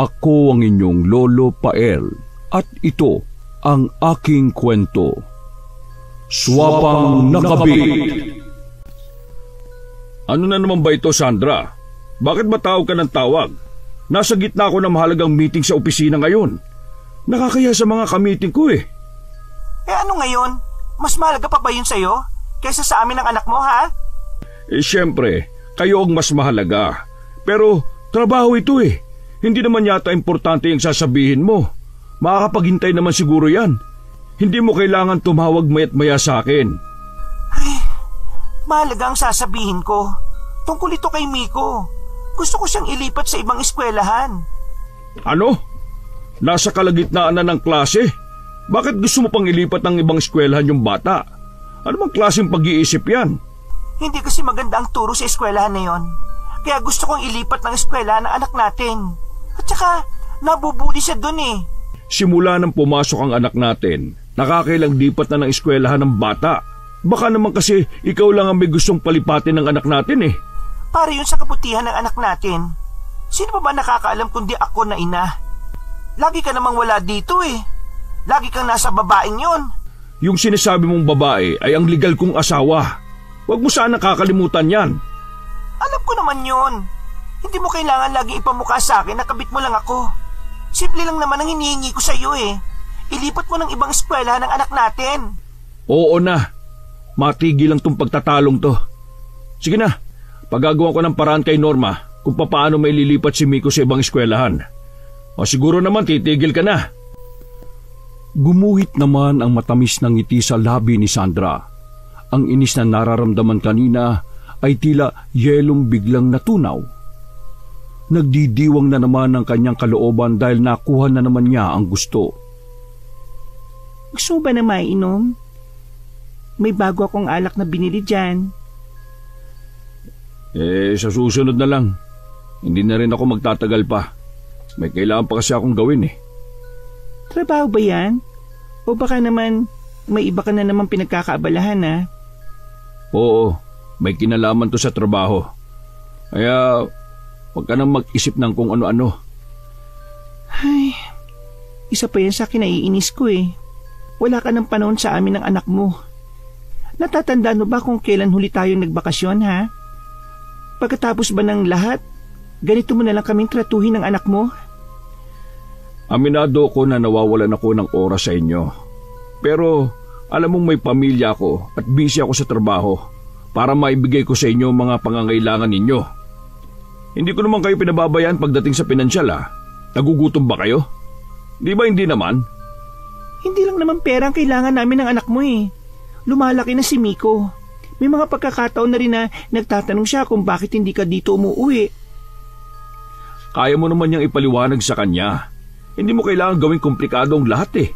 Ako ang inyong Lolo Pael at ito ang aking kwento. Swapang Nakabit. Ano na naman ba ito, Sandra? Bakit ba tawag ka ng tawag? Nasa gitna ako ng mahalagang meeting sa opisina ngayon. Nakakaya sa mga ka-meeting ko eh. Ano ngayon? Mas mahalaga pa ba yun sa'yo? Kaysa sa amin ng anak mo, ha? Siyempre, kayo ang mas mahalaga. Pero trabaho ito eh. Hindi naman yata importante yung sasabihin mo. Makakapaghintay naman siguro yan. Hindi mo kailangan tumawag maya't maya sa akin. Ay, mahalaga ang sasabihin ko. Tungkol ito kay Miko. Gusto ko siyang ilipat sa ibang eskwelahan. Ano? Nasa kalagitnaan na ng klase? Bakit gusto mo pang ilipat ng ibang eskwelahan yung bata? Ano bang klaseng pag-iisip yan? Hindi kasi maganda ang turo sa eskwelahan na yon. Kaya gusto kong ilipat ng eskwelahan ng anak natin. At saka, nabubuli siya dun eh. Simula nang pumasok ang anak natin, nakakailang lipat na ng eskwelahan ng bata. Baka naman kasi ikaw lang ang may gustong palipatin ng anak natin eh. Para yun sa kabutihan ng anak natin. Sino pa ba nakakaalam kundi ako na ina? Lagi ka namang wala dito eh. Lagi kang nasa babaeng yon. Yung sinasabi mong babae ay ang legal kong asawa. Huwag mo sana kakalimutan yan. Alam ko naman yon. Hindi mo kailangan lagi ipamukha sa akin na kabit mo lang ako. Simple lang naman ang hinihingi ko sa iyo eh. Ilipat mo ng ibang eskwela ng anak natin. Oo na. Matigil lang tong pagtatalong to. Sige na, pagagawa ko ng paraan kay Norma kung paano may lilipat si Miko sa ibang eskwelahan. O siguro naman titigil ka na. Gumuhit naman ang matamis ng ngiti sa labi ni Sandra. Ang inis na nararamdaman kanina ay tila yelong biglang natunaw. Nagdidiwang na naman ang kanyang kalooban dahil nakuha na naman niya ang gusto. Gusto ba na mainom? May bago akong alak na binili dyan. Sa susunod na lang. Hindi na rin ako magtatagal pa. May kailangan pa kasi akong gawin eh. Trabaho ba yan? O baka naman may iba ka na naman pinagkakaabalahan ha? Oo, may kinalaman to sa trabaho. Kaya huwag ka nang mag-isip ng kung ano-ano. Ay, isa pa yan sa akin naiinis ko eh. Wala ka ng panahon sa amin ng anak mo. Natatandaan mo ba kung kailan huli tayong nagbakasyon ha? Pagkatapos ba ng lahat, ganito mo na lang kaming tratuhin ng anak mo? Aminado ko na nawawalan ako ng oras sa inyo. Pero alam mong may pamilya ako at busy ako sa trabaho para maibigay ko sa inyo mga pangangailangan ninyo. Hindi ko naman kayo pinababayaan pagdating sa pinansyal ha. Nagugutom ba kayo? Di ba hindi naman? Hindi lang naman pera ang kailangan namin ng anak mo eh. Lumalaki na si Miko. May mga pagkakataon na rin na nagtatanong siya kung bakit hindi ka dito umuwi. Kaya mo naman niyang ipaliwanag sa kanya. Hindi mo kailangan gawing komplikado ang lahat eh.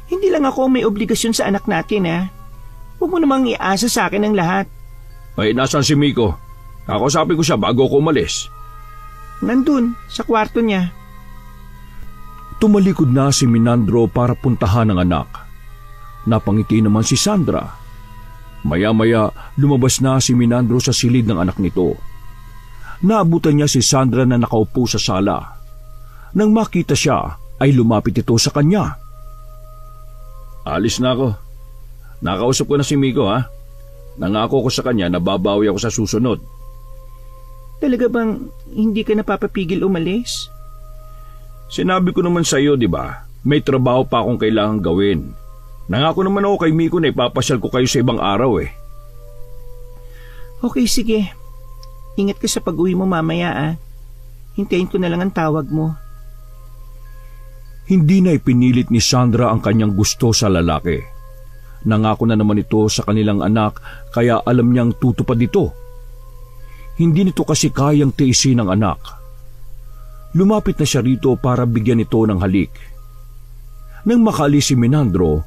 Hindi lang ako may obligasyon sa anak natin ha. Huwag mo namang iasa sa akin ang lahat. Ay, nasaan si Miko? Kakausapin ko siya bago ako umalis. Nandun, sa kwarto niya. Tumalikod na si Minandro para puntahan ang anak. Napangiti naman si Sandra. Maya-maya lumabas na si Minandro sa silid ng anak nito. Naabutan niya si Sandra na nakaupo sa sala. Nang makita siya, ay lumapit ito sa kanya. Alis na ako. Nakausap ko na si Miko ha. Nangako ko sa kanya na babawi ako sa susunod. Talaga bang hindi ka napapapigil umalis? Sinabi ko naman sa iyo, di ba? May trabaho pa akong kailangang gawin. Nangako naman ako kay Miko na ipapasyal ko kayo sa ibang araw eh. Okay, sige. Ingat ka sa pag-uwi mo mamaya ah. Hintayin ko na lang ang tawag mo. Hindi na ipinilit ni Sandra ang kanyang gusto sa lalaki. Nangako na naman ito sa kanilang anak kaya alam niyang tutupad ito. Hindi nito kasi kayang tiisin ng anak. Lumapit na siya rito para bigyan ito ng halik. Nang makaalis si Minandro,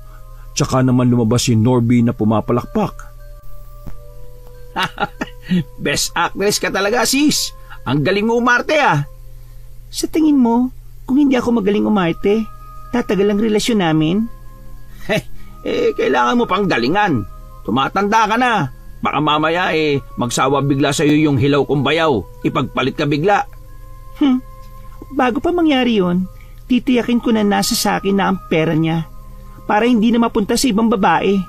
tsaka naman lumabas si Norby na pumapalakpak. Best actress ka talaga sis. Ang galing mo umarte ah. Sa tingin mo, kung hindi ako magaling umarte, tatagal ang relasyon namin? Kailangan mo pang galingan. Tumatanda ka na. Baka mamaya magsawa bigla sa'yo yung hilaw kong bayaw. Ipagpalit ka bigla. Bago pa mangyari yon, titiyakin ko na nasa sa akin na ang pera niya para hindi na mapunta sa ibang babae.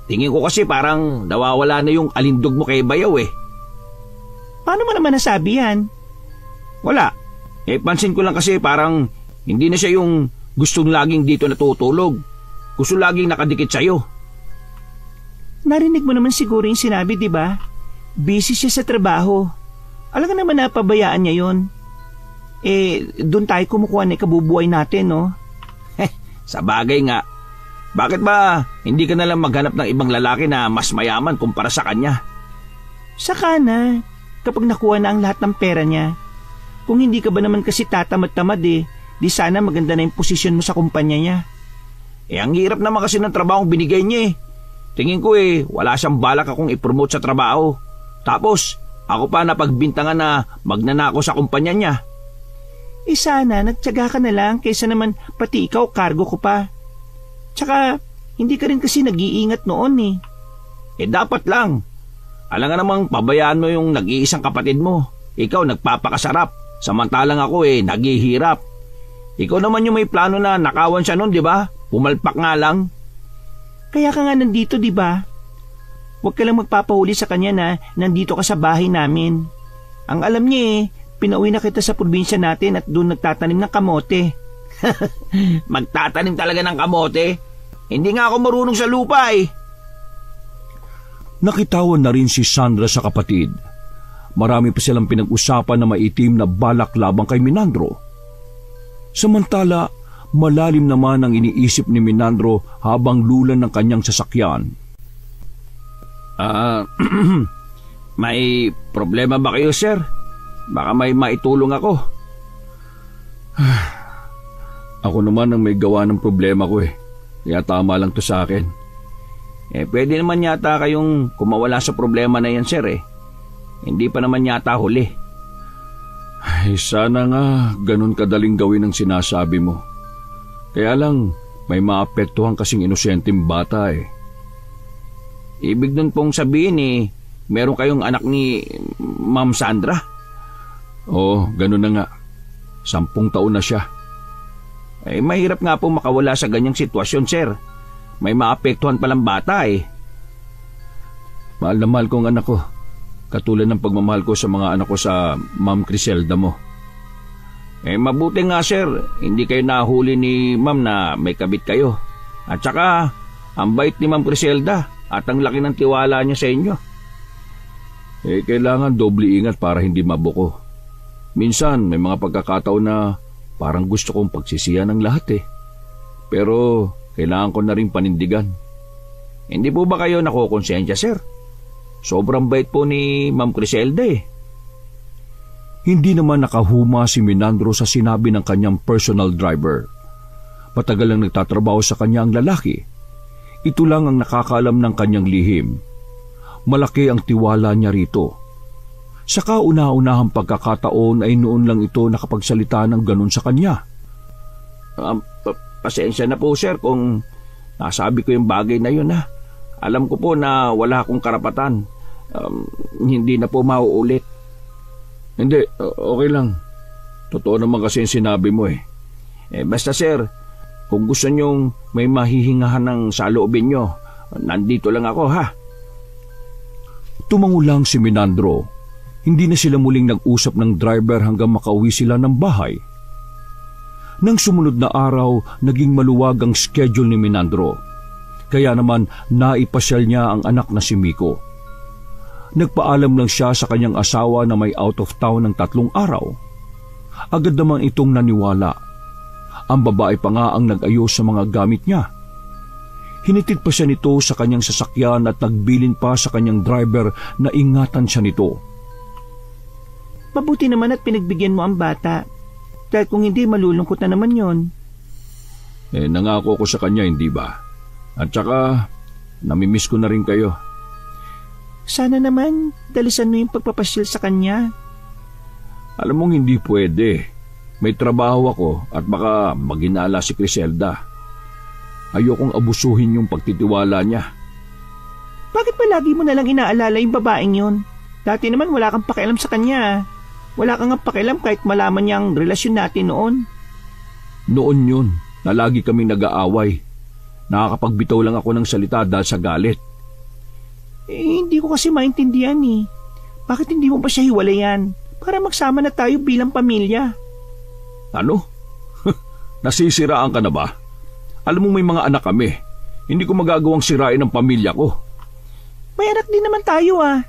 Tingin ko kasi parang nawawala na yung alindog mo kay Bayaw eh. Paano mo naman nasabi yan? Wala. Pansin ko lang kasi parang hindi na siya yung gustong laging dito natutulog. Gusto laging nakadikit sa'yo. Narinig mo naman siguro yung sinabi, di ba? Busy siya sa trabaho. Alam ka naman na pabayaan niya yon. Doon tayo kumukuha na ikabubuhay natin, no? Sa bagay nga. Bakit ba hindi ka nalang maghanap ng ibang lalaki na mas mayaman kumpara sa kanya? Saka na, kapag nakuha na ang lahat ng pera niya. Kung hindi ka ba naman kasi tatamad-tamad di sana maganda na yung posisyon mo sa kumpanya niya. Ang hirap naman kasi ng trabahong binigay niya eh. Tingin ko wala siyang balak akong ipromote sa trabaho. Tapos, ako pa napagbintangan na magnanako sa kumpanya niya. Sana, nagtiyaga ka na lang kaysa naman pati ikaw kargo ko pa. Tsaka, hindi ka rin kasi nag-iingat noon eh. Dapat lang. Alam nga namang pabayaan mo yung nag-iisang kapatid mo. Ikaw nagpapakasarap, samantalang ako naghihirap. Ikaw naman yung may plano na nakawan siya noon, di ba? Pumalpak nga lang. Kaya ka nga nandito, di ba? Huwag ka lang magpapahuli sa kanya na nandito ka sa bahay namin. Ang alam niya pinauwi na kita sa probinsya natin at doon nagtatanim ng kamote. Magtatanim talaga ng kamote? Hindi nga ako marunong sa lupa eh. Nakitawan na rin si Sandra sa kapatid. Marami pa silang pinag-usapan na maitim na balak labang kay Minandro. Samantala, malalim naman ang iniisip ni Minandro habang lulan ng kanyang sasakyan. May problema ba kayo, sir? Baka may maitulong ako. Ako naman ang may gawa ng problema ko Kaya tama lang to sa akin. Pwede naman yata kayong kumawala sa problema na yan, sir Hindi pa naman yata huli. Sana nga ganun kadaling gawin ang sinasabi mo. Kaya lang, may maapektuhan kasing inosenteng bata Ibig nun pong sabihin meron kayong anak ni Ma'am Sandra? Oo, ganun na nga. 10 taon na siya. Mahirap nga pong makawala sa ganyang sitwasyon, sir. May maapektuhan palang bata Mahal na mahal kong anak ko. Katulad ng pagmamahal ko sa mga anak ko sa Ma'am Criselda mo. Mabuti nga, sir. Hindi kayo nahuli ni Ma'am na may kabit kayo. At saka, ang bait ni Ma'am Criselda at ang laki ng tiwala niya sa inyo. Kailangan doble ingat para hindi mabuko. Minsan, may mga pagkakataon na parang gusto kong pagsisiyan ng lahat Pero, kailangan ko na rin panindigan. Hindi po ba kayo nakukonsensya, sir? Sobrang bait po ni Ma'am Criselda Hindi naman nakahuma si Minandro sa sinabi ng kanyang personal driver. Matagal lang nagtatrabaho sa kanya ang lalaki. Ito lang ang nakakaalam ng kanyang lihim. Malaki ang tiwala niya rito. Sa kauna-unahang pagkakataon ay noon lang ito nakapagsalita ng ganun sa kanya. Pasensya na po, sir, kung nasabi ko yung bagay na yun Alam ko po na wala akong karapatan. Hindi na po mauulit. Hindi, okay lang. Totoo naman kasi yung sinabi mo Basta, sir, kung gusto nyong may mahihingahan ng saloobin nyo, nandito lang ako, Tumango lang si Minandro. Hindi na sila muling nag-usap ng driver hanggang makauwi sila ng bahay. Nang sumunod na araw, naging maluwag ang schedule ni Minandro. Kaya naman naipasyal niya ang anak na si Miko. Nagpaalam lang siya sa kanyang asawa na may out of town ng 3 araw. Agad naman itong naniwala. Ang babae pa nga ang nag-ayos sa mga gamit niya. Hinitid pa siya nito sa kanyang sasakyan at nagbilin pa sa kanyang driver na ingatan siya nito. Mabuti naman at pinagbigyan mo ang bata. Dahil kung hindi, malulungkot na naman yon. Nangako ko sa kanya, hindi ba? At saka, namimiss ko na rin kayo. Sana naman, dalisan mo yung pagpapasyal sa kanya. Alam mong hindi pwede. May trabaho ako at baka maginala si Criselda. Ayokong abusuhin yung pagtitiwala niya. Bakit ba lagi mo nalang inaalala yung babaeng yun? Dati naman wala kang pakialam sa kanya. Wala kang pakialam kahit malaman niya ang relasyon natin noon. Noon yun na lagi kaming nag-aaway. Nakakapagbitaw lang ako ng salita dahil sa galit. Hindi ko kasi maintindihan eh. Bakit hindi mo pa siya hiwalayan para magsama na tayo bilang pamilya? Ano? Nasisiraan ka na ba? Alam mo may mga anak kami. Hindi ko magagawang sirain ang pamilya ko. May anak din naman tayo ah.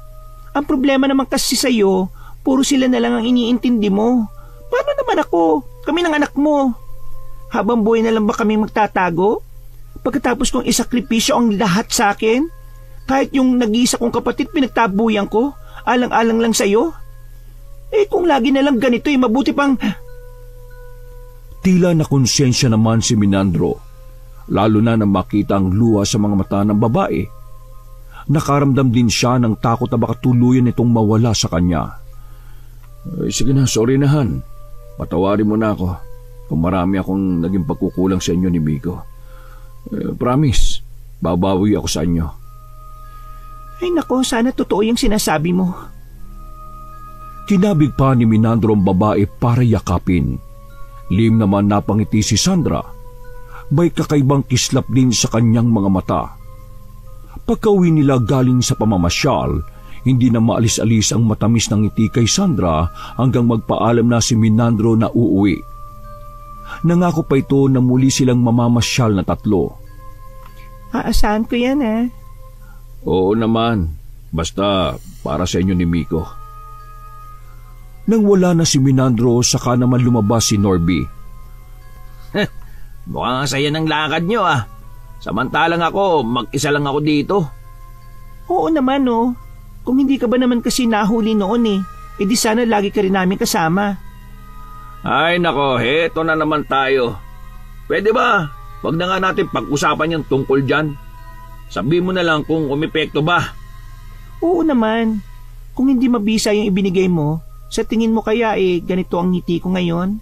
Ang problema naman kasi sa'yo, puro sila na lang ang iniintindi mo. Paano naman ako? Kami ng anak mo. Habang buhay na lang ba kami magtatago? Pagkatapos kong isakripisyo ang lahat sa akin? Kahit yung nag-iisa kong kapatid pinagtabuyan ko, alang-alang lang sa'yo? Kung lagi na lang ganito mabuti pang... Tila na konsensya naman si Minandro, lalo na nang makita ang luha sa mga mata ng babae. Nakaramdam din siya ng takot na baka tuluyan itong mawala sa kanya. Sige na, sorry na Han. Patawarin mo na ako kung marami akong naging pagkukulang sa inyo ni Miko. Promise, babawi ako sa inyo. Ay nako, sana totoo yung sinasabi mo. Tinabig pa ni Minandro ang babae para yakapin. Lim naman napangiti si Sandra. May kakaibang kislap din sa kanyang mga mata. Pagka-uwi nila galing sa pamamasyal, hindi na maalis-alis ang matamis ng ngiti kay Sandra hanggang magpaalam na si Minandro na uuwi. Nangako pa ito na muli silang mamamasyal na tatlo. Aasahan ko yan eh. Oo naman, basta para sa inyo ni Miko. Nang wala na si Minandro, saka naman lumabas si Norby. Mukhang saya ng lakad nyo ah. Samantalang ako, mag-isa lang ako dito. Oo naman oh. Kung hindi ka ba naman kasi nahuli noon di sana lagi ka rin namin kasama. Ay nako, heto na naman tayo. Pwede ba? Wag na nga natin pag-usapan yung tungkol dyan. Sabihin mo na lang kung umepekto ba. Oo naman. Kung hindi mabisa yung ibinigay mo, sa tingin mo kaya ganito ang ngiti ko ngayon?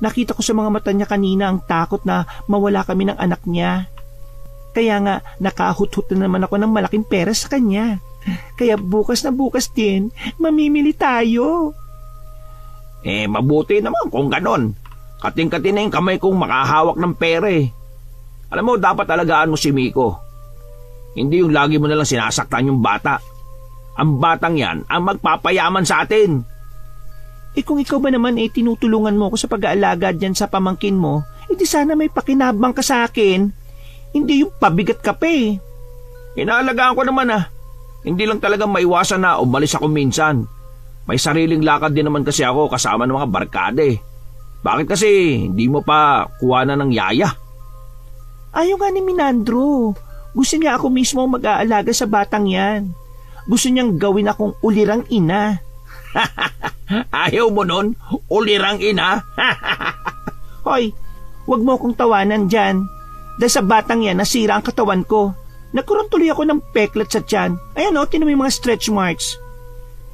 Nakita ko sa mga mata niya kanina ang takot na mawala kami ng anak niya. Kaya nga nakahut-hut na naman ako ng malaking pera sa kanya. Kaya bukas na bukas din, mamimili tayo. Mabuti naman kung ganon. Kating-kating na yung kamay kong makahawak ng pera Alam mo, dapat alagaan mo si Miko. Hindi yung lagi mo nalang sinasaktan yung bata. Ang batang yan ang magpapayaman sa atin. Kung ikaw ba naman tinutulungan mo ako sa pag-aalaga dyan sa pamangkin mo, di sana may pakinabang ka sa akin. Hindi yung pabigat ka pa Inaalagaan ko naman Hindi lang talaga maiwasan na umalis ako minsan. May sariling lakad din naman kasi ako kasama ng mga barkada Bakit kasi hindi mo pa kuhanan ng yaya? Ayaw nga ni Minandro. Gusto niya ako mismo mag-aalaga sa batang yan. Gusto niyang gawin akong ulirang ina. Ayaw mo nun? Ulirang ina? Hoy, wag mo akong tawanan dyan. Dahil sa batang yan, nasira ang katawan ko. Nagkaroon tuloy ako ng peklat sa tiyan. Ayan tinan mo yung mga stretch marks.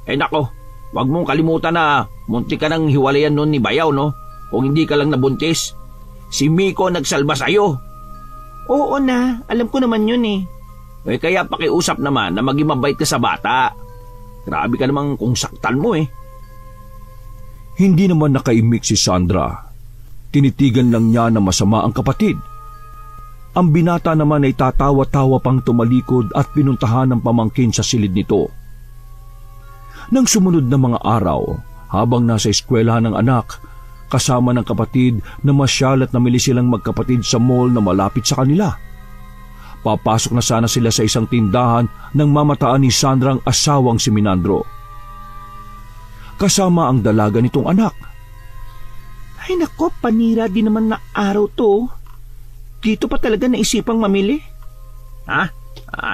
Nako, wag mong kalimutan na munti ka nang hiwalayan nun ni Bayaw, no? Kung hindi ka lang nabuntis. Si Miko nagsalba sa'yo. Oo na, alam ko naman yun Kaya pakiusap naman na maging mabait ka sa bata. Grabe ka namang kung saktan mo Hindi naman nakaimik si Sandra. Tinitigan lang niya na masama ang kapatid. Ang binata naman ay tatawa-tawa pang tumalikod at pinuntahan ng pamangkin sa silid nito. Nang sumunod na mga araw, habang nasa eskwelahan ng anak, kasama ng kapatid na masyal at namili silang magkapatid sa mall na malapit sa kanila. Papasok na sana sila sa isang tindahan nang mamataan ni Sandra ang asawang si Minandro. Kasama ang dalaga nitong anak. Ay nako, panira din naman na araw to. Dito pa talaga naisipang mamili. Ha?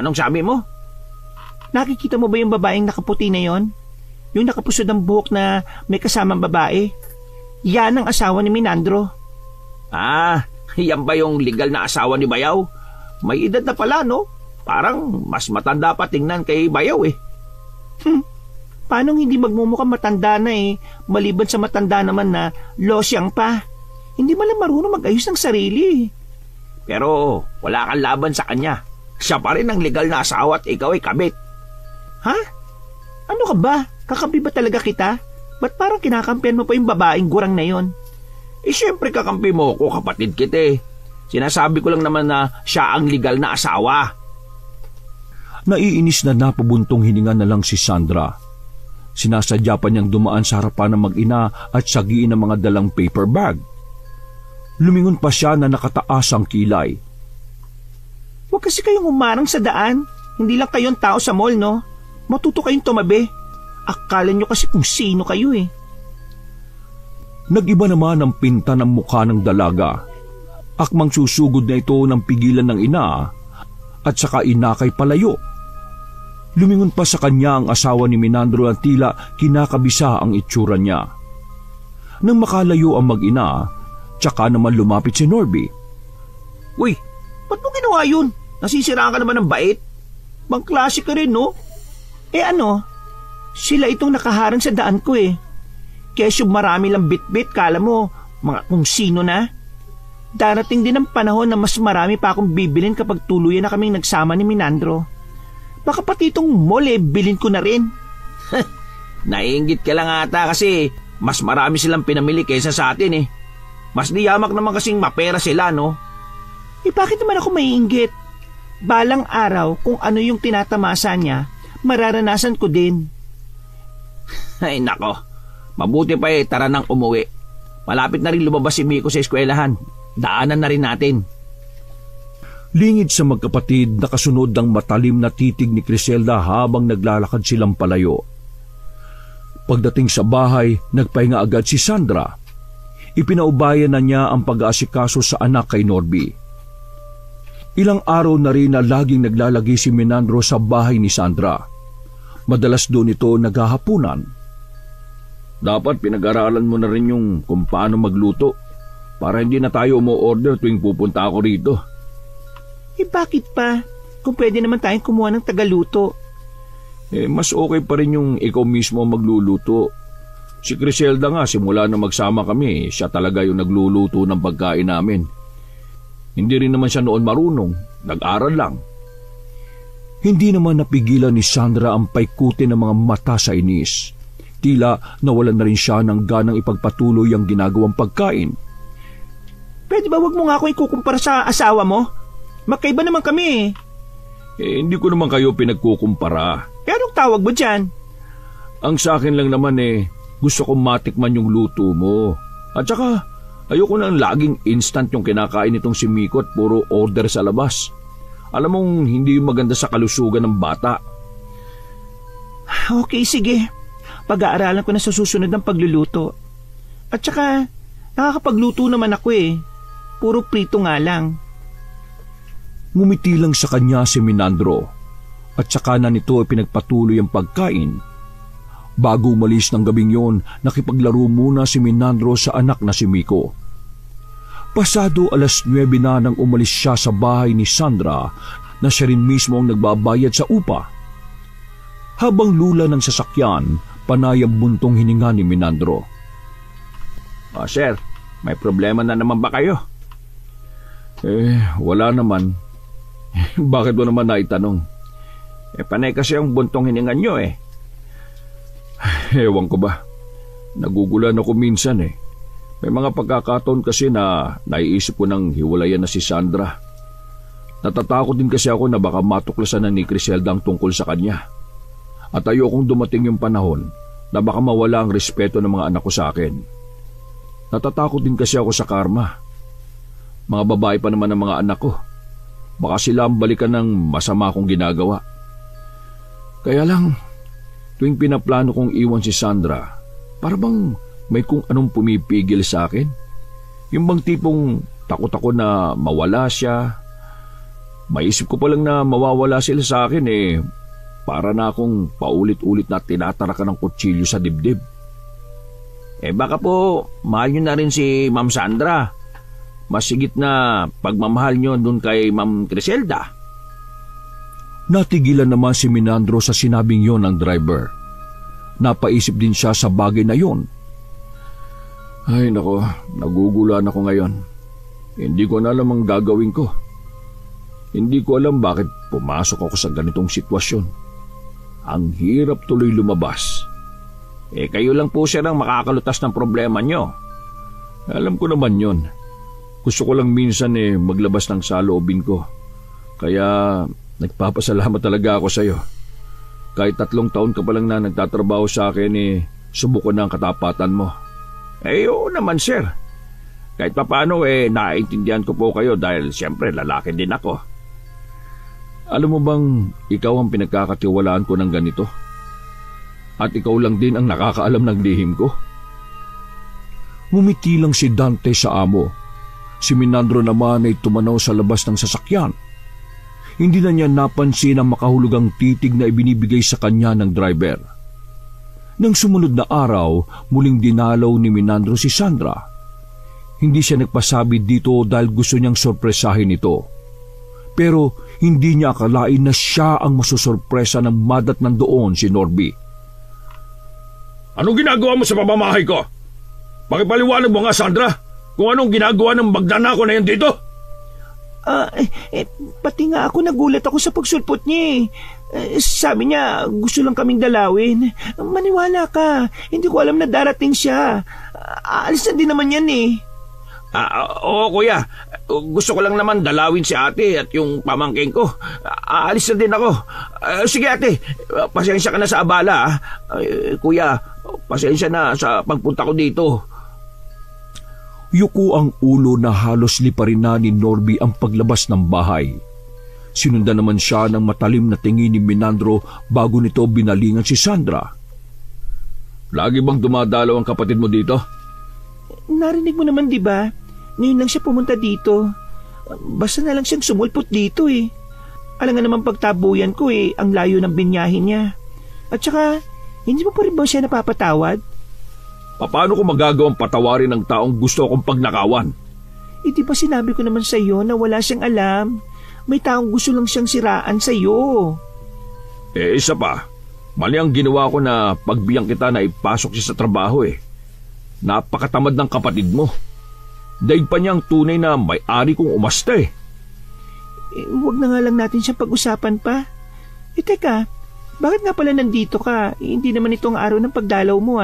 Anong sabi mo? Nakikita mo ba yung babaeng nakaputi na yon? Yung nakapusod ng buhok na may kasamang babae? Yan ang asawa ni Minandro. Yan ba yung legal na asawa ni Bayaw? May edad na pala, no? Parang mas matanda pa tingnan kay Bayaw Paano hindi magmumukhang matanda na maliban sa matanda naman na losyang pa? Hindi man lang marunong mag-ayos ng sarili Pero wala kang laban sa kanya. Siya pa rin ang legal na asawa at ikaw ay kabit. Ha? Ano ka ba? Kakabi ba talaga kita? Ba't parang kinakampihan mo pa yung babaeng gurang na yon? Siyempre kakampi mo ko, kapatid kita eh. Sinasabi ko lang naman na siya ang legal na asawa. Naiinis na napabuntong hininga na lang si Sandra. Sinasadya pa niyang dumaan sa harapan ng mag-ina at sagiin ng mga dalang paper bag. Lumingon pa siya na nakataas ang kilay. Huwag kasi kayong humarang sa daan. Hindi lang kayong tao sa mall, no? Matuto kayong tumabi. Akala nyo kasi kung sino kayo eh. Nag-iba naman ang pinta ng mukha ng dalaga. Akmang susugod na ito ng pigilan ng ina at saka inakay palayo. Lumingon pa sa kanya ang asawa ni Menandro at tila kinakabisa ang itsura niya. Nang makalayo ang mag-ina, tsaka naman lumapit si Norby. Uy, ba't mo ginawa yun? Nasisiraan ka naman ng bait. Bang klase ka rin, no? Ano? Sila itong nakaharang sa daan ko eh. Kesyo marami lang bit-bit, kala mo mga kung sino na. Darating din ang panahon na mas marami pa akong bibilin kapag tuluyan na kaming nagsama ni Menandro. Baka pati itong mall bilin ko na rin. Naiinggit ka lang ata kasi mas marami silang pinamili kaysa sa atin eh. Mas diyamak naman kasing mapera sila, no? Bakit naman ako maiinggit? Balang araw kung ano yung tinatamasa niya, mararanasan ko din. Ay nako, mabuti pa tara nang umuwi. Malapit na rin lumabas si Miko sa eskwelahan. Daanan na rin natin. Lingid sa magkapatid, nakasunod ang matalim na titig ni Criselda habang naglalakad silang palayo. Pagdating sa bahay, nagpahinga agad si Sandra. Ipinaubayan na niya ang pag-aasikaso sa anak kay Norby. Ilang araw na rin na laging naglalagi si Menandro sa bahay ni Sandra. Madalas doon ito naghahapunan. Dapat pinag-aralan mo na rin yung kung paano magluto para hindi na tayo umu-order tuwing pupunta ako rito. Bakit pa? Kung pwede naman tayong kumuha ng tagaluto. Mas okay pa rin yung ikaw mismo magluluto. Si Criselda nga, simula na magsama kami, siya talaga yung nagluluto ng pagkain namin. Hindi rin naman siya noon marunong, nag-aral lang. Hindi naman napigilan ni Sandra ang paikutin ng mga mata sa inis. Tila nawalan na rin siya ng ganang ipagpatuloy ang ginagawang pagkain. Pwede ba wag mo nga ako ikukumpara sa asawa mo? Magkaiba naman kami Hindi ko naman kayo pinagkukumpara. Anong tawag mo dyan? Ang sa akin lang naman gusto kong matikman yung luto mo. At saka, ayoko nang laging instant yung kinakain nitong si Miko at puro order sa labas. Alam mong hindi maganda sa kalusugan ng bata. Okay, sige. Pag-aaralan ko na sa susunod ng pagluluto. At saka, nakakapagluto naman ako Puro prito nga lang. Ngumiti lang sa kanya si Menandro at saka na nito pinagpatuloy ang pagkain. Bago umalis ng gabing yon, nakipaglaro muna si Menandro sa anak na si Miko. Pasado 9:00 na nang umalis siya sa bahay ni Sandra na siya rin mismo ang nagbabayad sa upa. Habang lula ng sasakyan, panay ang buntong hininga ni Menandro. Sir, may problema na naman ba kayo? Wala naman. Bakit mo naman naitanong? Panay kasi ang buntong hininga nyo Ewan ko ba. Nagugulan ako minsan May mga pagkakataon kasi na naiisip ko nang hiwalayan na si Sandra. Natatakot din kasi ako na baka matuklasan na ni Criselda ang tungkol sa kanya. At ayokong dumating yung panahon na baka mawala ang respeto ng mga anak ko sa akin. Natatakot din kasi ako sa karma. Mga babae pa naman ang mga anak ko. Baka sila ang balikan ng masama kong ginagawa. Kaya lang, tuwing pinaplano kong iwan si Sandra, para bang may kung anong pumipigil sa akin. Yung bang tipong takot ako na mawala siya. Maisip ko pa lang na mawawala sila sa akin para na akong paulit-ulit na tinatarakan ng kutsilyo sa dibdib. Baka po, mahal nyo na rin si Ma'am Sandra. Mas sigit na pagmamahal nyo dun kay Ma'am Criselda. Natigilan naman si Menandro sa sinabing yon ng driver. Napaisip din siya sa bagay na yon. Ay nako, nagugulan ako ngayon. Hindi ko na alam ang gagawin ko. Hindi ko alam bakit pumasok ako sa ganitong sitwasyon. Ang hirap tuloy lumabas. Kayo lang po sir ang makakalutas ng problema nyo. Alam ko naman yon. Gusto ko lang minsan maglabas ng saloobin ko. Kaya nagpapasalamat talaga ako sa'yo. Kahit 3 taon ka pa lang na nagtatrabaho sa akin, subukan na ang katapatan mo. Oo naman sir. Kahit papaano naiintindihan ko po kayo dahil siyempre lalaki din ako. Alam mo bang ikaw ang pinagkakatiwalaan ko ng ganito? At ikaw lang din ang nakakaalam ng lihim ko? Ngumiti lang si Dante sa amo. Si Menandro naman ay tumanaw sa labas ng sasakyan. Hindi na niya napansin ang makahulugang titig na ibinibigay sa kanya ng driver. Nang sumunod na araw, muling dinalaw ni Menandro si Sandra. Hindi siya nagpasabi dito dahil gusto niyang sorpresahin ito. Pero hindi niya akalain na siya ang masusorpresa ng madatnan doon si Norby. Anong ginagawa mo sa pamamahay ko? Pakipaliwanag mo nga, Sandra, kung anong ginagawa ng magnanakaw na yan dito? Pati nga ako nagulat ako sa pagsulpot niya. Sabi niya, gusto lang kaming dalawin. Maniwala ka, hindi ko alam na darating siya. Aalis na din naman yan Oo kuya, gusto ko lang naman dalawin si ate at yung pamangking ko. Aalis na din ako. Sige ate, pasensya ka na sa abala. Kuya, pasensya na sa pagpunta ko dito. Yuko ang ulo na halos liparin na ni Norby ang paglabas ng bahay. Sinundan naman siya ng matalim na tingin ni Menandro bago nito binalingan si Sandra. Lagi bang dumadalaw ang kapatid mo dito? Narinig mo naman, di ba? Ngayon lang siya pumunta dito. Basta na lang siyang sumulpot dito Alam nga naman pagtabuyan ko ang layo ng binyahin niya. At saka, hindi mo pa rin ba siya napapatawad? Paano ko magagawang patawarin ng taong gusto akong pagnakawan? Di ba sinabi ko naman sa iyo na wala siyang alam? May taong gusto lang siyang siraan sa iyo. Isa pa, mali ang ginawa ko na pagbiyang kita na ipasok siya sa trabaho Napakatamad ng kapatid mo. Daig pa niyang tunay na may-ari kong umasta Huwag na nga lang natin siyang pag-usapan pa. Teka, bakit nga pala nandito ka? Hindi naman ito ang araw ng pagdalaw mo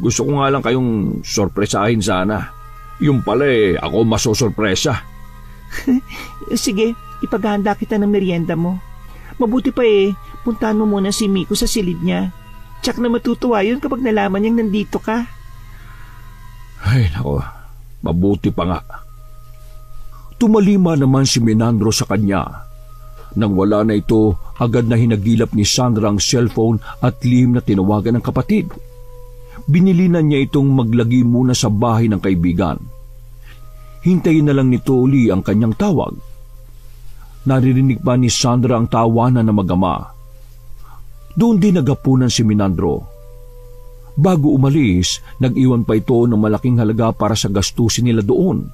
Gusto ko nga lang kayong sorpresahin sana. Yung pala ako masosorpresa. Sige, ipaghahanda kita ng merienda mo. Mabuti pa puntahan mo muna si Miko sa silid niya. Tsak na matutuwa yun kapag nalaman niyang nandito ka. Ay nako, mabuti pa nga. Tumalima naman si Menandro sa kanya. Nang wala na ito, agad na hinagilap ni Sandra ang cellphone at lihim na tinawagan ng kapatid. Binilinan niya itong maglagi muna sa bahay ng kaibigan. Hintayin na lang nito uli ang kanyang tawag. Naririnig pa ni Sandra ang tawanan ng mag-ama. Doon din nagapunan si Menandro. Bago umalis, nag-iwan pa ito ng malaking halaga para sa gastusin nila doon.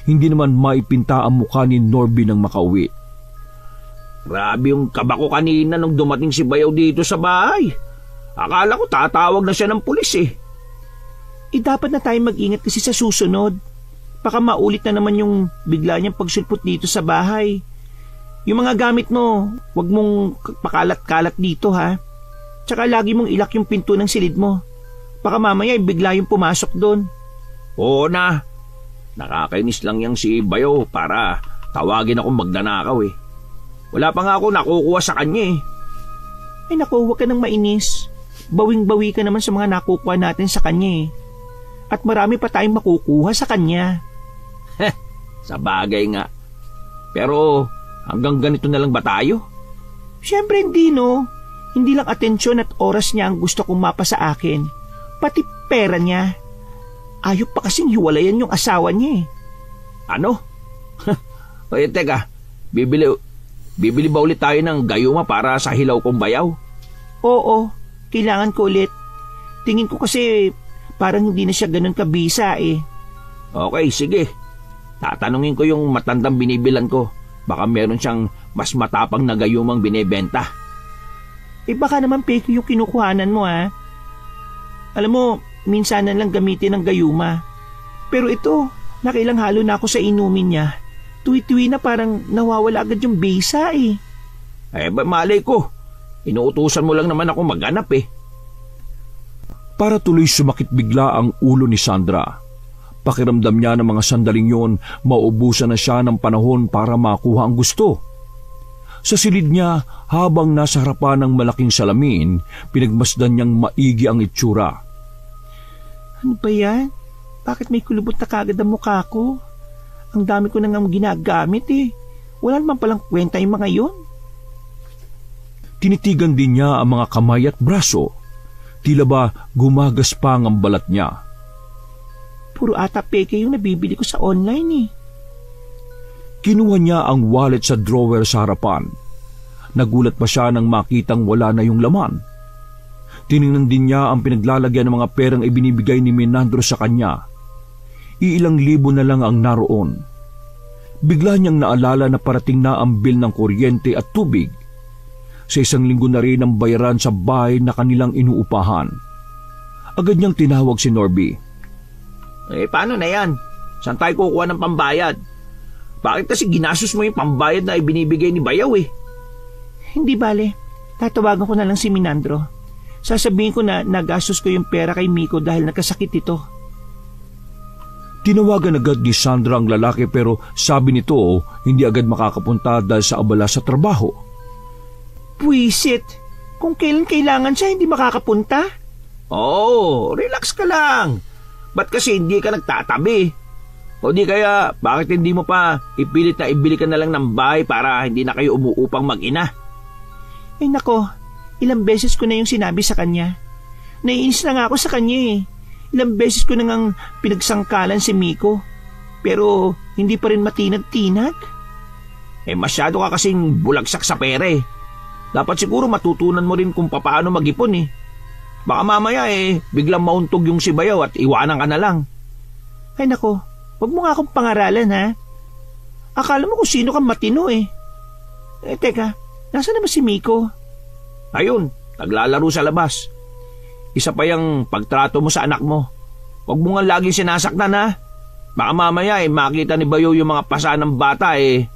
Hindi naman maipinta ang mukha ni Norby nang makauwi. Grabe yung kaba ko kanina nung dumating si Bayaw dito sa bahay. Akala ko tatawag na siya ng pulis dapat na tayo mag-ingat kasi sa susunod. Baka maulit na naman yung bigla niyang pagsulpot dito sa bahay. Yung mga gamit mo, wag mong pakalat-kalat dito Tsaka lagi mong ilak yung pinto ng silid mo. Baka mamaya bigla yung pumasok doon. Oo na. Nakakainis lang yang si Bayaw para tawagin akong magnanakaw Wala pa nga ako nakukuha sa kanya Ay naku, huwag ka nang mainis. Bawing-bawi ka naman sa mga nakukuha natin sa kanya At marami pa tayong makukuha sa kanya. Sa bagay nga. Pero hanggang ganito na lang ba tayo? Siyempre hindi Hindi lang atensyon at oras niya ang gusto kong mapa sa akin. Pati pera niya. Ayaw pa kasing hiwalayan yung asawa niya Ano? Oye teka, bibili ba ulit tayo ng gayuma para sa hilaw kong bayaw? Oo, kailangan ko ulit. Tingin ko kasi parang hindi na siya ganun kabisa Okay, sige. Tatanungin ko yung matandang binibilan ko. Baka meron siyang mas matapang na gayumang binebenta. Baka naman fake yung kinukuhanan mo Alam mo, minsanan lang gamitin ng gayuma. Pero ito, nakailang halo na ako sa inumin niya. Tuwi-tuwi na parang nawawala agad yung bisa malay ko. Inuutusan mo lang naman ako maghanap Para tuloy sumakit bigla ang ulo ni Sandra. Pakiramdam niya ng mga sandaling yon, maubusan na siya ng panahon para makuha ang gusto. Sa silid niya, habang nasa harapan ng malaking salamin, pinagmasdan niyang maigi ang itsura. Ano ba yan? Bakit may kulubot na kagad ang mukha ko? Ang dami ko nang ginagamit eh. Wala naman palang kwenta yung mga yun. Tinitigan din niya ang mga kamay at braso. Tila ba gumagaspang ang balat niya. Puro ata peke yung nabibili ko sa online eh. Kinuha niya ang wallet sa drawer sa harapan. Nagulat pa siya nang makitang wala na yung laman. Tiningnan din niya ang pinaglalagyan ng mga perang ibinibigay ni Menandro sa kanya. Iilang libo na lang ang naroon. Bigla niyang naalala na parating na ang bill ng kuryente at tubig. Sa 1 linggo na rin ang bayaran sa bahay na kanilang inuupahan. Agad niyang tinawag si Norby. Paano na yan? Saan tayo kukuha ng pambayad? Bakit kasi ginastos mo yung pambayad na ibinibigay ni Bayaw eh? Hindi bale, tatawagan ko na lang si Menandro. Sasabihin ko na nagastos ko yung pera kay Miko dahil nagkasakit ito. Tinawagan agad ni Sandra ang lalaki pero sabi nito hindi agad makakapunta dahil sa abala sa trabaho. Puwisit! Kung kailan kailangan siya hindi makakapunta? Oo, relax ka lang. Ba't kasi hindi ka nagtatabi? O di kaya, bakit hindi mo pa ipilit na ibili ka na lang ng bahay para hindi na kayo umuupang mag-ina? Ay nako, ilang beses ko na yung sinabi sa kanya. Naiinis na nga ako sa kanya eh. Ilang beses ko na ngang pinagsangkalan si Miko. Pero hindi pa rin matinag-tinag. Masyado ka kasing bulagsak sa pera eh. Dapat siguro matutunan mo rin kung paano mag-ipon eh. Baka mamaya biglang mauntog yung si Bayaw at iwanan ka na lang. Ay nako, wag mo nga akong pangaralan ha. Akala mo kung sino kang matino eh. Teka, nasaan na ba si Miko? Ayun, naglalaro sa labas. Isa pa yung pagtrato mo sa anak mo. Huwag mo nga laging sinasaktan ha. Baka mamaya makita ni Bayaw yung mga pasa ng bata eh.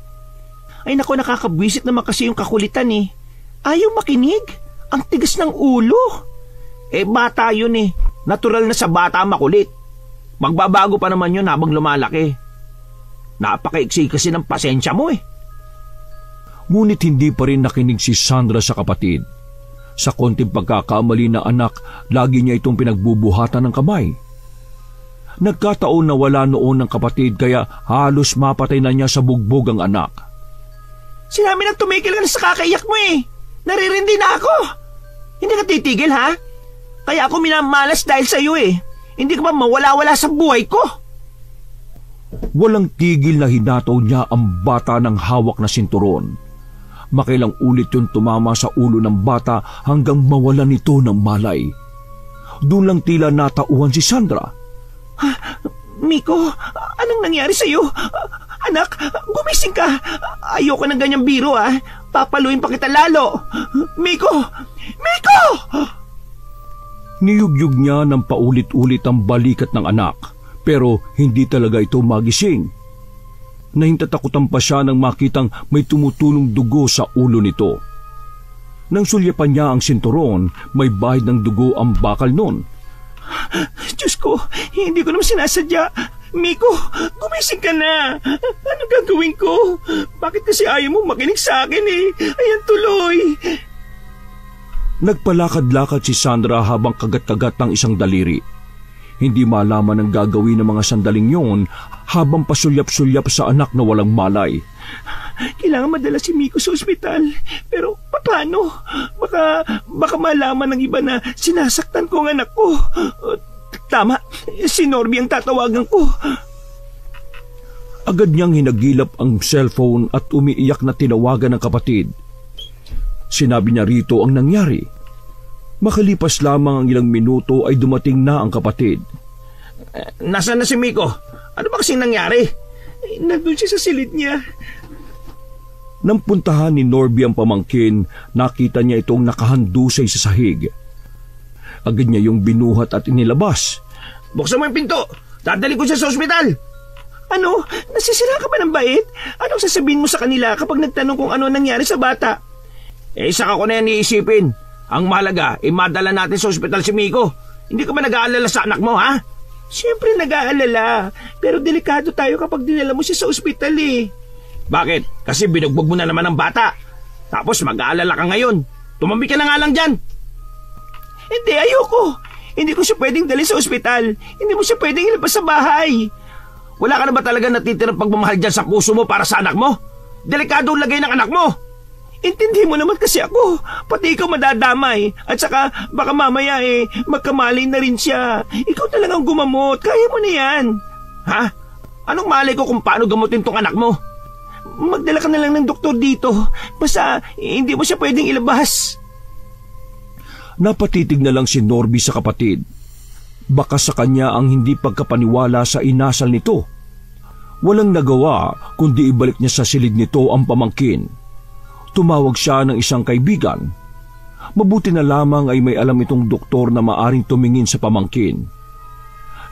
Ay nako, nakakabwisit naman kasi yung kakulitan eh. Ayaw makinig. Ang tigas ng ulo. Bata yun eh. Natural na sa bata makulit. Magbabago pa naman yun habang lumalaki. Napakaiksi kasi ng pasensya mo eh. Ngunit hindi pa rin nakinig si Sandra sa kapatid. Sa konting pagkakamali na anak, lagi niya itong pinagbubuhatan ng kamay. Nagkataon na wala noon ng kapatid kaya halos mapatay na niya sa bugbog ang anak. Sinabi nang tumigil ka na sa kakaiyak mo eh. Naririndi na ako. Hindi ka titigil ha? Kaya ako minamalas dahil sa iyo eh. Hindi ka ba mawala-wala sa buhay ko? Walang tigil na hinataw niya ang bata ng hawak na sinturon. Makailang ulit yun tumama sa ulo ng bata hanggang mawalan nito ng malay. Doon lang tila natauhan si Sandra. Miko, anong nangyari sa iyo? Anak, gumising ka. Ayoko ng ganyang biro Papaluin pa kita lalo. Miko! Miko! Niyugyug niya ng paulit-ulit ang balikat ng anak, pero hindi talaga ito magising. Nahintatakutan pa siya nang makitang may tumutulong dugo sa ulo nito. Nang sulyapan niya ang sinturon, may bahid ng dugo ang bakal nun. Diyos ko, hindi ko naman sinasadya. Miko, gumising ka na. Ano gagawin ko? Bakit kasi ayaw mo makinig sa akin eh? Ayan tuloy. Nagpalakad-lakad si Sandra habang kagat-kagat ng isang daliri. Hindi malaman ang gagawin ng mga sandaling yon habang pasulyap-sulyap sa anak na walang malay. Kailangan madala si Miko sa ospital. Pero paano? Baka malaman ng iba na sinasaktan ko ang anak ko. Tama, si Norby ang tatawagan ko. Agad niyang hinagilap ang cellphone at umiiyak na tinawagan ng kapatid. Sinabi niya rito ang nangyari. Makalipas lamang ang ilang minuto ay dumating na ang kapatid. Nasaan na si Miko? Ano ba kasing nangyari? Nandun siya sa silid niya. Nang puntahan ni Norby ang pamangkin, nakita niya itong nakahandusay sa sahig. Agad niya yung binuhat at inilabas. Buksan mo yung pinto! Dadali ko siya sa ospital! Ano? Nasisira ka ba ng bait? Anong sasabihin mo sa kanila kapag nagtanong kung ano nangyari sa bata? Saka ko na yan iisipin. Ang mahalaga, madala natin sa ospital si Miko. Hindi ka ba nag-aalala sa anak mo, ha? Siyempre nag-aalala, pero delikado tayo kapag dinala mo siya sa ospital eh. Bakit? Kasi binugbog mo na naman ang bata. Tapos mag-aalala ka ngayon. Tumambi ka na nga lang dyan. Hindi, ayoko. Hindi ko siya pwedeng dalhin sa ospital. Hindi mo siya pwedeng ilabas sa bahay. Wala ka na ba talaga natitirang pagmamahal dyan sa puso mo para sa anak mo? Delikado ang lagay ng anak mo. Intindihin mo naman kasi ako. Pati ikaw madadamay. At saka baka mamaya magkamalay na rin siya. Ikaw talagang gumamot. Kaya mo na yan. Ha? Anong malay ko kung paano gamutin tong anak mo? Magdala ka na lang ng doktor dito. Basta hindi mo siya pwedeng ilabas. Napatitig na lang si Norby sa kapatid. Baka sa kanya ang hindi pagkapaniwala sa inasal nito. Walang nagawa kundi ibalik niya sa silid nito ang pamangkin. Tumawag siya ng isang kaibigan. Mabuti na lamang ay may alam itong doktor na maaring tumingin sa pamangkin.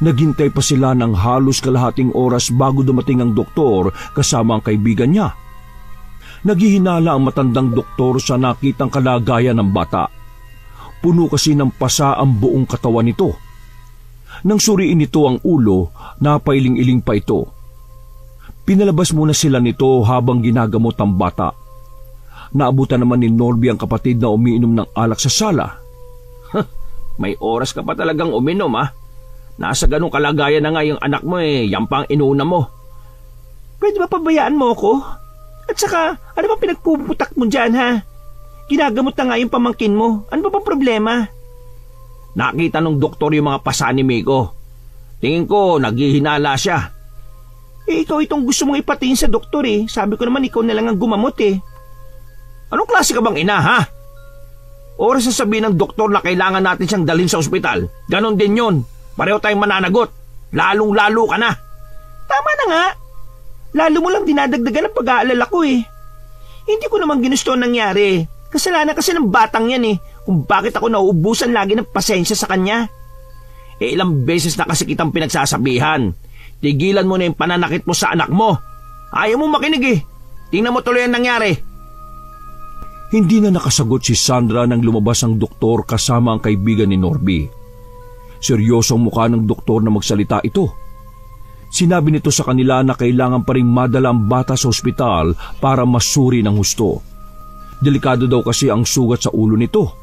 Naghintay pa sila ng halos kalahating oras bago dumating ang doktor kasama ang kaibigan niya. Naghihinala ang matandang doktor sa nakitang kalagayan ng bata. Puno kasi ng pasa ang buong katawan nito. Nang suriin nito ang ulo, napailing-iling pa ito. Pinalabas muna sila nito habang ginagamot ang bata. Naabutan naman ni Norby ang kapatid na umiinom ng alak sa sala. May oras ka pa talagang uminom, ha? Nasa ganung kalagayan na nga yung anak mo yan pang inuna mo. Pwede ba pabayaan mo ako? At saka, ano ba pinagpuputak mo dyan, ha? Ginagamot na nga yung pamangkin mo. Ano ba problema? Nakita nung doktor yung mga pasa ni Miko. Tingin ko, naghihinala siya. Ikaw itong gusto mong ipatingin sa doktor eh. Sabi ko naman ikaw na lang ang gumamot eh. Anong klase ka bang ina, ha? Oras na sabihin ng doktor na kailangan natin siyang dalhin sa ospital. Ganon din yun. Pareho tayong mananagot. Lalong-lalo ka na. Tama na nga. Lalo mo lang dinadagdagan ang pag-aalala ko eh. Hindi ko naman ginusto ang nangyari. Kasalanan kasi ng batang yan eh. Kung bakit ako nauubusan lagi ng pasensya sa kanya. Ilang beses na kasi kitang pinagsasabihan. Tigilan mo na yung pananakit mo sa anak mo. Ayaw mo makinig eh. Tingnan mo tuloy ang nangyari. Hindi na nakasagot si Sandra nang lumabas ang doktor kasama ang kaibigan ni Norby. Seryoso ang mukha ng doktor na magsalita ito. Sinabi nito sa kanila na kailangan pa rin madala ang bata sa ospital para masuri ng husto. Delikado daw kasi ang sugat sa ulo nito.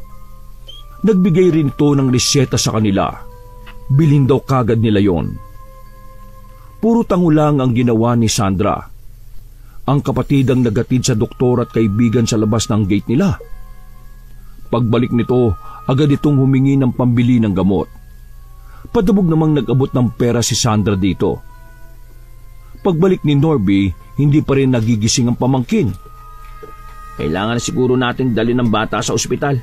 Nagbigay rin ito ng reseta sa kanila. Bilhin daw kagad nila yon. Puro tango lang ang ginawa ni Sandra. Ang kapatid ang nagatid sa doktor at kaibigan sa labas ng gate nila. Pagbalik nito, agad itong humingi ng pambili ng gamot. Padabog namang nag-abot ng pera si Sandra dito. Pagbalik ni Norby, hindi pa rin nagigising ang pamangkin. Kailangan na siguro natin dalhin ng bata sa ospital.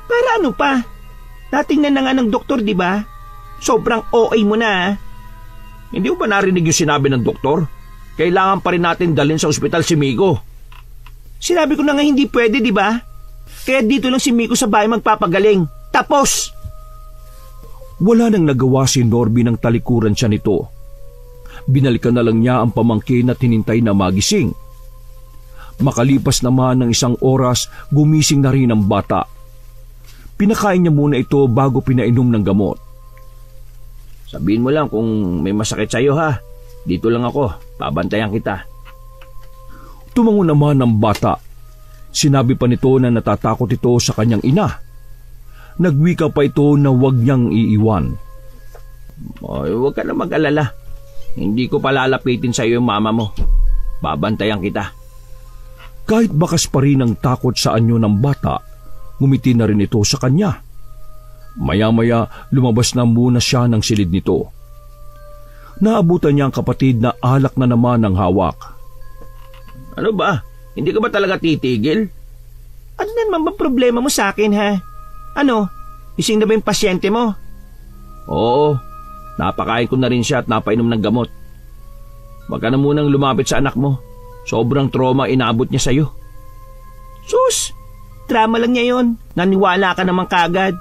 Para ano pa? Natingnan na nga ng doktor, di ba? Sobrang OA mo na. Hindi mo ba narinig yung sinabi ng doktor? Kailangan pa rin natin dalhin sa ospital si Miko. Sinabi ko na nga hindi pwede, di ba? Kaya dito lang si Miko sa bahay magpapagaling. Tapos! Wala nang nagawa si Norby ng talikuran siya nito. Binalikan na lang niya ang pamangkin at hinintay na magising. Makalipas naman ng isang oras, gumising na rin ang bata. Pinakain niya muna ito bago pinainom ng gamot. Sabihin mo lang kung may masakit sa'yo, ha? Dito lang ako, babantayan kita. Tumango naman ang bata. Sinabi pa nito na natatakot ito sa kanyang ina. Nagwika pa ito na huwag niyang iiwan. Ay, huwag ka na mag-alala. Hindi ko palalapitin sa iyo yung mama mo. Babantayan kita. Kahit bakas pa rin ang takot sa anyo ng bata, ngumiti na rin ito sa kanya. Maya-maya lumabas na muna siya ng silid nito. Naabutan niya ang kapatid na alak na naman ang hawak. Ano ba? Hindi ka ba talaga titigil? Ano naman ba problema mo sa akin, ha? Ano? Ising na ba yung pasyente mo? Oo. Napakain ko na rin siya at napainom ng gamot. Huwag ka na munang lumapit sa anak mo. Sobrang trauma inaabot niya sa'yo. Sus! Drama lang niya yon. Naniwala ka naman kagad.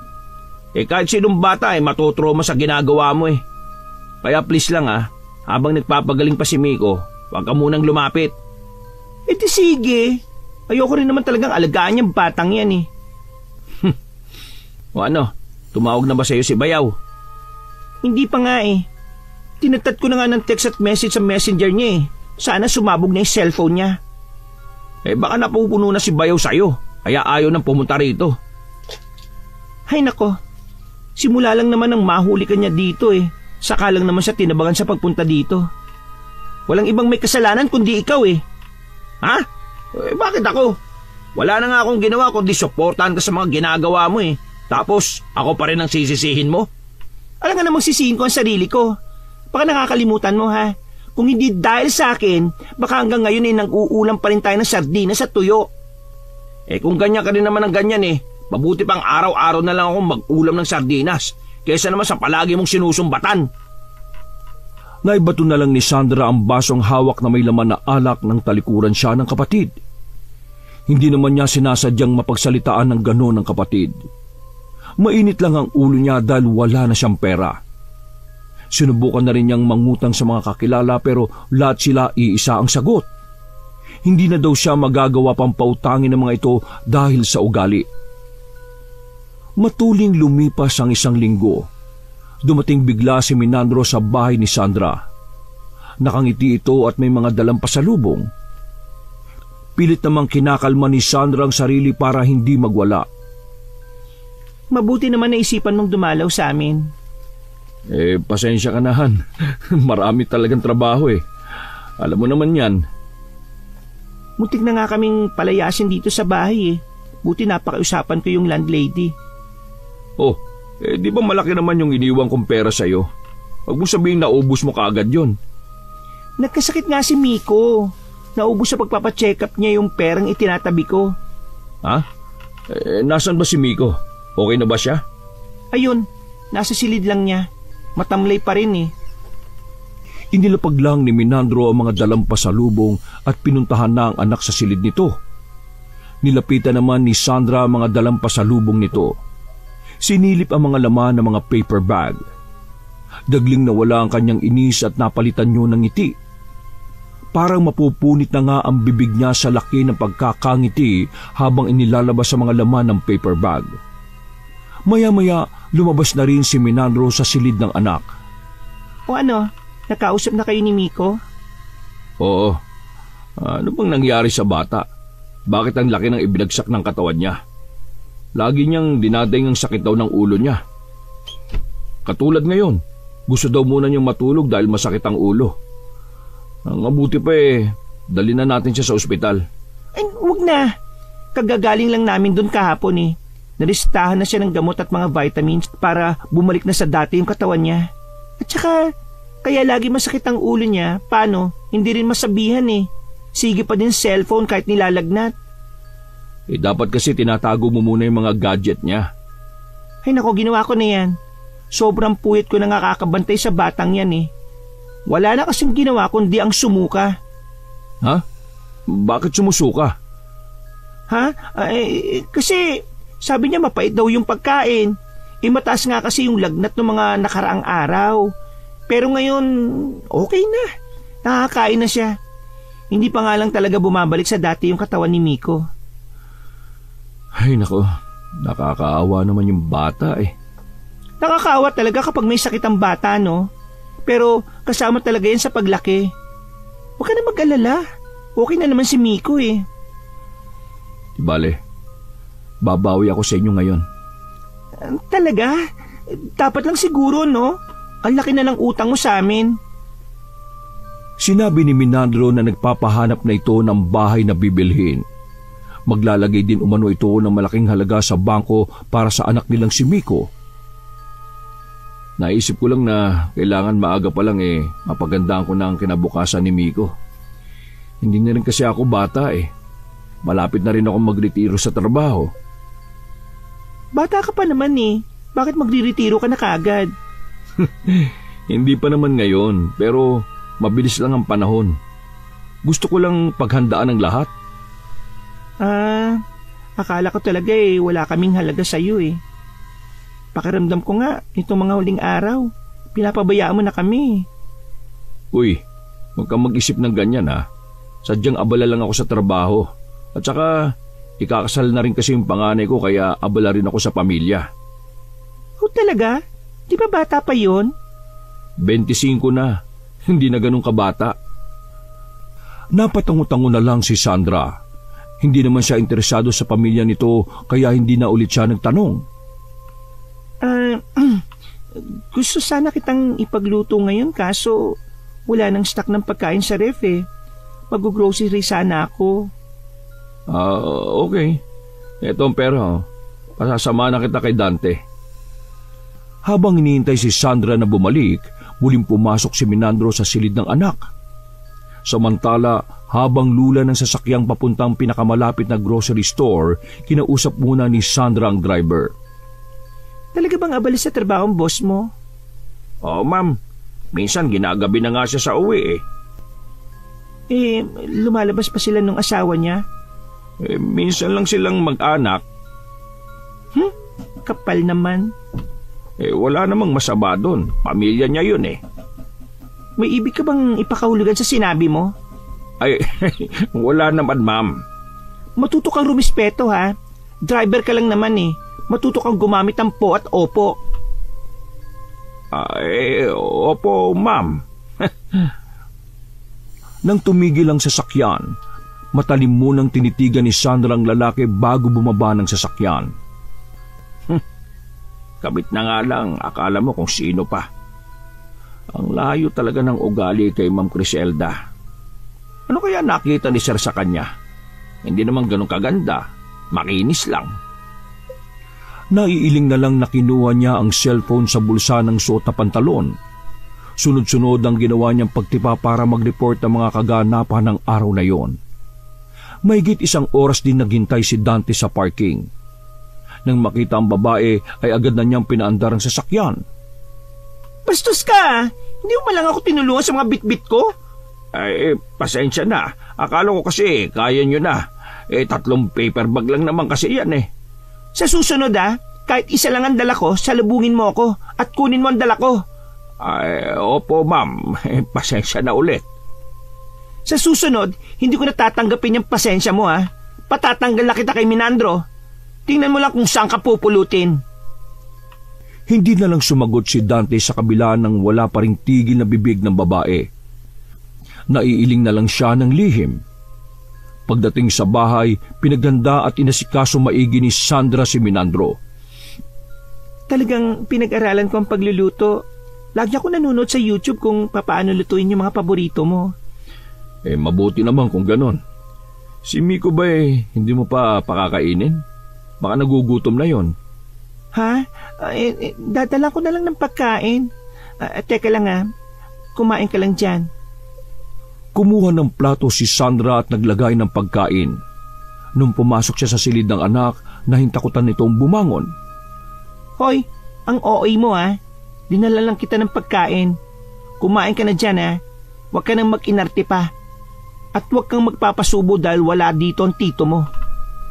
Kahit sinong bata matutrauma sa ginagawa mo eh. Kaya please lang habang nagpapagaling pa si Miko, huwag ka munang lumapit. Di sige. Ayoko rin naman talagang alagaan yung batang yan eh. O ano, Tumawag na ba sa'yo si Bayaw? Hindi pa nga eh. Tinatat ko na nga ng text at message sa messenger niya eh. Sana sumabog na yung cellphone niya. Baka napupuno na si Bayaw sa'yo, kaya ayaw nang pumunta rito. Hay nako, simula lang naman ang mahuli ka niya dito eh. Saka lang naman siya tinabagan sa pagpunta dito. Walang ibang may kasalanan kundi ikaw eh. Ha? Bakit ako? Wala na nga akong ginawa kundi supportahan ka sa mga ginagawa mo eh. Tapos, ako pa rin ang sisisihin mo? Alam nga namang sisihin ko ang sarili ko. Baka nakakalimutan mo ha. Kung hindi dahil sa akin, baka hanggang ngayon ay nag-uulam pa rin tayo ng sardinas at tuyo. Kung ganyan ka rin naman ng ganyan mabuti pang araw-araw na lang akong mag-ulam ng sardinas kaysa naman sa palagi mong sinusumbatan. Naibato na lang ni Sandra ang basong hawak na may laman na alak nang talikuran siya ng kapatid. Hindi naman niya sinasadyang mapagsalitaan ng gano'n ng kapatid. Mainit lang ang ulo niya dahil wala na siyang pera. Sinubukan na rin niyang mangutang sa mga kakilala pero lahat sila iisa ang sagot. Hindi na daw siya magagawa pang pautangin ng mga ito dahil sa ugali. Matuling lumipas ang 1 linggo. Dumating bigla si Minandro sa bahay ni Sandra. Nakangiti ito at may mga dalang pasalubong. Pilit namang kinakalma ni Sandra ang sarili para hindi magwala. Mabuti naman naisipan mong dumalaw sa amin. Pasensya ka na, Han. Marami talagang trabaho Alam mo naman yan. Muntik na nga kaming palayasin dito sa bahay Buti napakiusapan ko yung landlady. Di ba malaki naman yung iniwan kong pera sa'yo? Huwag mo sabihin naubos mo kaagad yon. Nagkasakit nga si Miko. Naubos sa pagpapacheck up niya yung perang itinatabi ko. Ha? Nasaan ba si Miko? Okay na ba siya? Ayun, nasa silid lang niya. Matamlay pa rin Inilapag lang ni Minandro ang mga dalang pasalubong at pinuntahan na ang anak sa silid nito. Nilapitan naman ni Sandra ang mga dalang pasalubong nito. Sinilip ang mga laman ng mga paper bag. Dagling nawala ang kanyang inis at napalitan niyo ng ngiti. Parang mapupunit na nga ang bibig niya sa laki ng pagkakangiti habang inilalabas ang mga laman ng paper bag. Maya-maya lumabas na rin si Minandro sa silid ng anak. O ano, nakausap na kayo ni Miko? Oo. Ano bang nangyari sa bata? Bakit ang laki ng ibinagsak ng katawan niya? Lagi niyang dinadaing ang sakit daw ng ulo niya. Katulad ngayon, gusto daw muna niyang matulog dahil masakit ang ulo. Ang mabuti pa dali na natin siya sa ospital. Ay, wag na. Kagagaling lang namin doon kahapon Nalistahan na siya ng gamot at mga vitamins para bumalik na sa dati yung katawan niya. At saka, kaya lagi masakit ang ulo niya, paano? Hindi rin masabihan Sige pa din cellphone kahit nilalagnat. Dapat kasi tinatago mo muna yung mga gadget niya. Ay nako, ginawa ko na yan. Sobrang puwit ko na nga kakabantay sa batang yan Wala na kasing ginawa kundi ang sumuka. Ha? Bakit sumusuka? Ha? Kasi sabi niya mapait daw yung pagkain. Mataas nga kasi yung lagnat ng mga nakaraang araw. Pero ngayon, okay na. Nakakain na siya. Hindi pa nga lang talaga bumabalik sa dati yung katawan ni Miko. Ay nako, nakakaawa naman yung bata Nakakaawa talaga kapag may sakit ang bata, no? Pero kasama talaga yan sa paglaki. Huwag ka na mag-alala. Okay na naman si Miko Di bale, babawi ako sa inyo ngayon. Talaga? Dapat lang siguro, no? Ang laki na ng utang mo sa amin. Sinabi ni Minandro na nagpapahanap na ito ng bahay na bibilhin. Maglalagay din umano ito ng malaking halaga sa bangko para sa anak nilang si Miko. Naisip ko lang na kailangan maaga pa lang mapagandaan ko na ang kinabukasan ni Miko. Hindi na rin kasi ako bata Malapit na rin ako magretiro sa trabaho. Bata ka pa naman Bakit magre-retiro ka na kaagad? Hindi pa naman ngayon, pero mabilis lang ang panahon. Gusto ko lang paghandaan ang lahat. Akala ko talaga wala kaming halaga sa iyo Pakiramdam ko nga, itong mga huling araw, pinapabayaan mo na kami. Uy, huwag kang mag-isip ng ganyan Sadyang abala lang ako sa trabaho. At saka, ikakasal na rin kasi yung panganay ko kaya abala rin ako sa pamilya. talaga? Di ba bata pa yon? 25 na, hindi na ganun kabata. Napatango-tango na lang si Sandra. Hindi naman siya interesado sa pamilya nito kaya hindi na ulit siya nagtanong. Gusto sana kitang ipagluto ngayon kaso wala nang stock ng pagkain sa ref eh. Mag-grocery sana ako. Okay. Ito ang pera. Pasasama na kita kay Dante. Habang iniintay si Sandra na bumalik, muling pumasok si Minandro sa silid ng anak. Samantala, habang lula ng sasakyang papuntang pinakamalapit na grocery store, kinausap muna ni Sandra ang driver. Talaga bang abala sa trabaho ang boss mo? Oo, ma'am. Minsan ginagabi na nga siya sa uwi eh. Lumalabas pa sila nung asawa niya? Minsan lang silang mag-anak. Kapal naman. Wala namang masama doon. Pamilya niya yun eh. May ibig ka bang ipakahulugan sa sinabi mo? Ay, wala naman, ma'am. Matuto kang rumispeto ha. Driver ka lang naman eh. Matuto kang gumamit ng po at opo. Opo, ma'am. Nang tumigil ang sasakyan, matalim munang tinitigan ni Sandra ang lalaki bago bumaba ng sasakyan. Kabit na nga lang, akala mo kung sino pa. Ang layo talaga ng ugali kay Ma'am Criselda. Ano kaya nakita ni Sir sa kanya? Hindi naman ganun kaganda, makinis lang. Naiiling na lang na kinuha niya ang cellphone sa bulsa ng suot na pantalon. Sunod-sunod ang ginawa niyang pagtipa para mag-report ang mga kaganapan ng araw na yon. Mahigit 1 oras din naghintay si Dante sa parking. Nang makita ang babae ay agad na niyang pinaandar ang sasakyan. Bastos ka! Hindi mo lang ako tinulungan sa mga bitbit ko? Pasensya na. Akala ko kasi kaya nyo na. 3 paper bag lang naman kasi yan eh. Sa susunod kahit isa lang ang dala ko, salubungin mo ako at kunin mo ang dala ko. Opo ma'am. Pasensya na ulit. Sa susunod, hindi ko natatanggapin yung pasensya mo Patatanggal na kita kay Minandro. Tingnan mo lang kung saan ka pupulutin. Hindi na lang sumagot si Dante sa kabila ng wala pa ring tigil na bibig ng babae. Naiiling na lang siya ng lihim. Pagdating sa bahay, pinaganda at inasikaso maigi ni Sandra si Minandro. Talagang pinag-aralan ko ang pagluluto. Lagi ako nanonood sa YouTube kung paano lutuin yung mga paborito mo. Mabuti naman kung ganon. Si Miko ba hindi mo pa pakakainin? Baka nagugutom na yon. Ha? Dadala ko na lang ng pagkain. Teka lang kumain ka lang dyan. Kumuha ng plato si Sandra at naglagay ng pagkain. Nung pumasok siya sa silid ng anak, nahintakutan nitong bumangon. Hoy, ang OA mo Dinala lang kita ng pagkain. Kumain ka na dyan Huwag ka nang mag-inarte pa. At huwag kang magpapasubo dahil wala dito ang tito mo.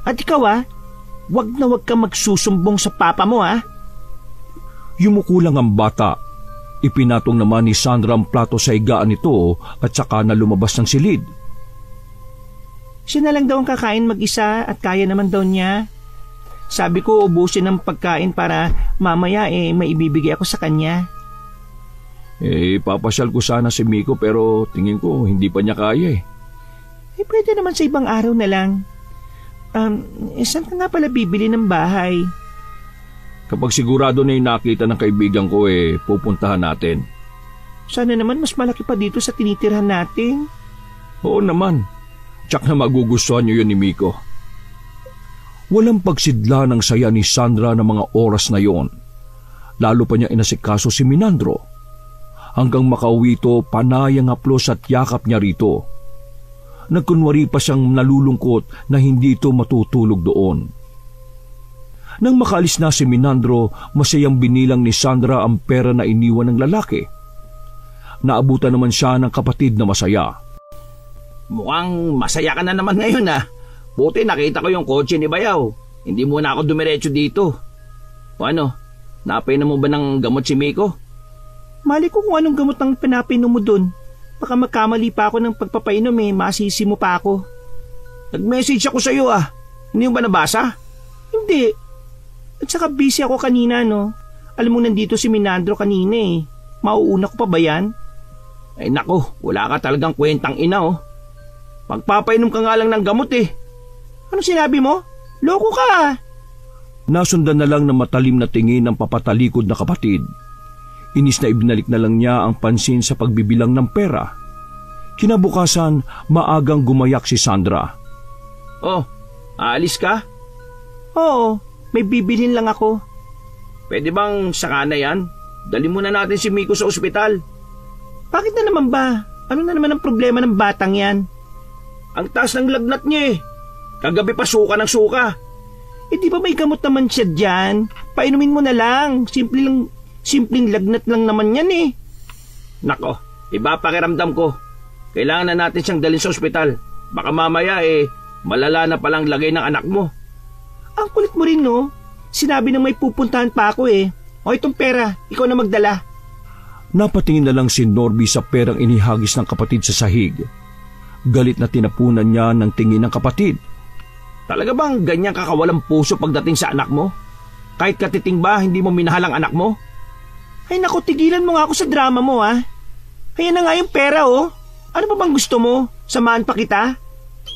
At ikaw huwag na huwag kang magsusumbong sa papa mo Yumuko lang ang bata. Ipinatong naman ni Sandra ang plato sa higaan nito at saka na lumabas ng silid. Siya na lang daw ang kakain mag-isa at kaya naman daw niya. Sabi ko ubusin ng pagkain para mamaya maibibigay ako sa kanya. Papasyal ko sana si Miko pero tingin ko hindi pa niya kaya pwede naman sa ibang araw na lang. Saan ka nga pala bibili ng bahay? Kapag sigurado na yung nakita ng kaibigan ko pupuntahan natin. Sana naman mas malaki pa dito sa tinitirhan natin. Oo naman. Tsak na magugustuhan niyo yun ni Miko. Walang pagsidla ng saya ni Sandra ng mga oras na yon. Lalo pa niya inasikaso si Minandro. Hanggang makauwi ito, panay ang haplos at yakap niya rito. Nagkunwari pa siyang nalulungkot na hindi ito matutulog doon. Nang makaalis na si Minandro, masayang binilang ni Sandra ang pera na iniwan ng lalaki. Naabutan naman siya ng kapatid na masaya. Mukhang masaya ka na naman ngayon Buti nakita ko yung kotse ni Bayaw. Hindi mo na ako dumiretso dito. O napainom mo ba ng gamot si Miko? Mali ko kung anong gamot ang pinapainom mo dun. Baka magkamali pa ako ng pagpapainom masisi mo pa ako. Nag-message ako sa iyo Hindi mo ba nabasa? Hindi. At saka busy ako kanina Alam mo nandito si Minandro kanina eh. Mauuna ko pa ba yan? Ay nako, wala ka talagang kwentang ina oh. Pagpapainom ka nga lang ng gamot eh. Ano sinabi mo? Loko ka. Nasundan na lang ng matalim na tingin ng papatalikod na kapatid. Inis na ibinalik na lang niya ang pansin sa pagbibilang ng pera. Kinabukasan, maagang gumayak si Sandra. Oh, aalis ka? Oo, may bibilhin lang ako. Pwede bang saka na yan? Dali muna natin si Miko sa ospital. Bakit na naman ba? Ano na naman ang problema ng batang yan? Ang taas ng lagnat niya eh. Kagabi pa suka ng suka. Eh di ba may gamot naman siya dyan? Painumin mo na lang. Simpleng lagnat lang naman yan eh. Nako, iba pakiramdam ko. Kailangan na natin siyang dalhin sa ospital. Baka mamaya malala na palang lagay ng anak mo. Ang kulit mo rin no? Sinabi na may pupuntahan pa ako eh. O itong pera, ikaw na magdala. Napatingin na lang si Norby sa perang inihagis ng kapatid sa sahig. Galit na tinapunan niya ng tingin ng kapatid. Talaga bang ganyan kakawalang puso pagdating sa anak mo? Kahit katiting ba, hindi mo minahal ang anak mo? Ay naku, tigilan mo nga ako sa drama mo ha. Ayan na nga yung pera oh. Ano pa bang gusto mo? Samahan pa kita?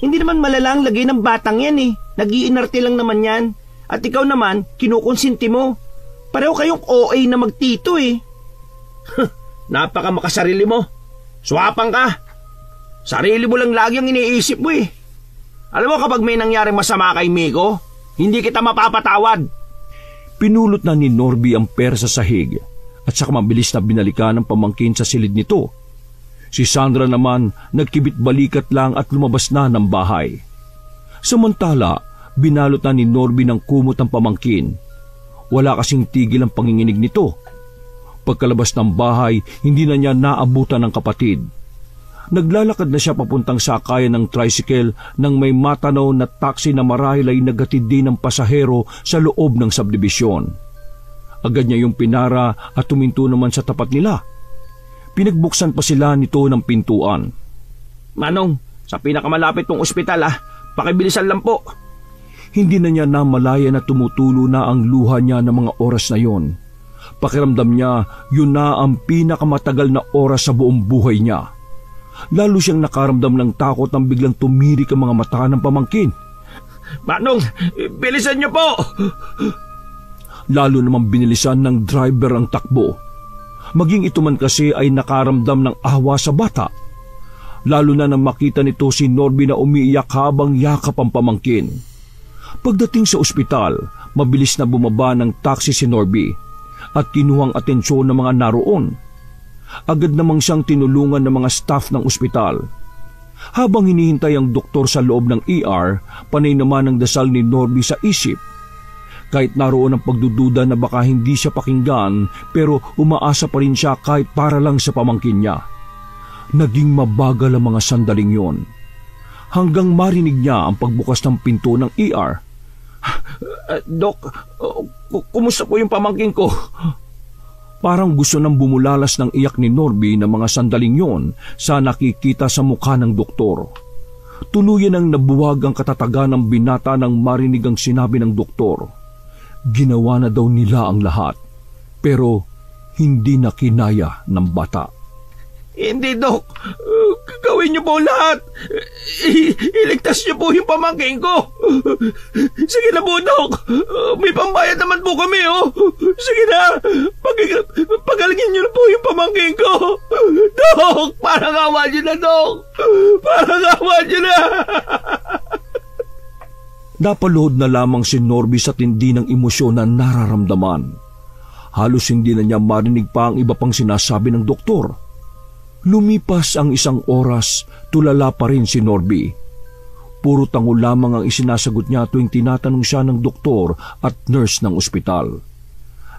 Hindi naman malala ang lagay ng batang yan eh. Nag-iinarte lang naman yan. At ikaw naman, kinukonsinti mo. Pareho kayong OA na magtito eh. Napaka makasarili mo. Swapang ka. Sarili mo lang lagi ang iniisip mo eh. Alam mo kapag may nangyaring masama kay Miko, hindi kita mapapatawad. Pinulot na ni Norby ang pera sa sahig at saka mabilis na binalikan ng pamangkin sa silid nito. Si Sandra naman nagkibit balikat lang at lumabas na ng bahay. Samantala, binalot na ni Norby ng kumot ang pamangkin. Wala kasing tigil ang panginginig nito. Pagkalabas ng bahay, hindi na niya naabutan ng kapatid. Naglalakad na siya papuntang sakayan ng tricycle nang may matanaw na taxi na marahil ay naghatid din ng pasahero sa loob ng subdibisyon. Agad niya yung pinara at tuminto naman sa tapat nila. Pinagbuksan pa sila nito ng pintuan. Manong, sa pinakamalapit ng ospital pakibilisan lang po. Hindi na niya namalaya na tumutulo na ang luha niya ng mga oras na yon. Pakiramdam niya yun na ang pinakamatagal na oras sa buong buhay niya. Lalo siyang nakaramdam ng takot nang biglang tumirik ang mga mata ng pamangkin. Manong, bilisan niyo po! Lalo namang binilisan ng driver ang takbo. Maging ito man kasi ay nakaramdam ng awa sa bata. Lalo na nang makita nito si Norby na umiiyak habang yakap ang pamangkin. Pagdating sa ospital, mabilis na bumaba ng taxi si Norby at kinuhang atensyon ng mga naroon. Agad namang siyang tinulungan ng mga staff ng ospital. Habang hinihintay ang doktor sa loob ng ER, panay naman ang dasal ni Norby sa isip. Kahit naroon ang pagdududa na baka hindi siya pakinggan, pero umaasa pa rin siya kahit para lang sa pamangkin niya. Naging mabagal ang mga sandaling yon. Hanggang marinig niya ang pagbukas ng pinto ng ER. Dok, kumusta po yung pamangkin ko? Parang gusto nang bumulalas ng iyak ni Norby na mga sandaling yon sa nakikita sa mukha ng doktor. Tuluyan ang nabuwag ang katatagan ng binata nang marinig ang sinabi ng doktor. Ginawa na daw nila ang lahat, pero hindi na kinaya ng bata. Hindi, Dok. Gawin niyo po lahat. Iligtas niyo po yung pamangkin ko. Sige na po, Dok. May pambayad naman po kami, oh. Sige na. Pagalingin niyo na po yung pamangkin ko. Dok, parang awa niyo na, Dok. Parang awa niyo na. Napaluhod na lamang si Norby sa tindi ng emosyon na nararamdaman. Halos hindi na niya marinig pa ang iba pang sinasabi ng doktor. Lumipas ang isang oras, tulala pa rin si Norby. Puro tango lamang ang isinasagot niya tuwing tinatanong siya ng doktor at nurse ng ospital.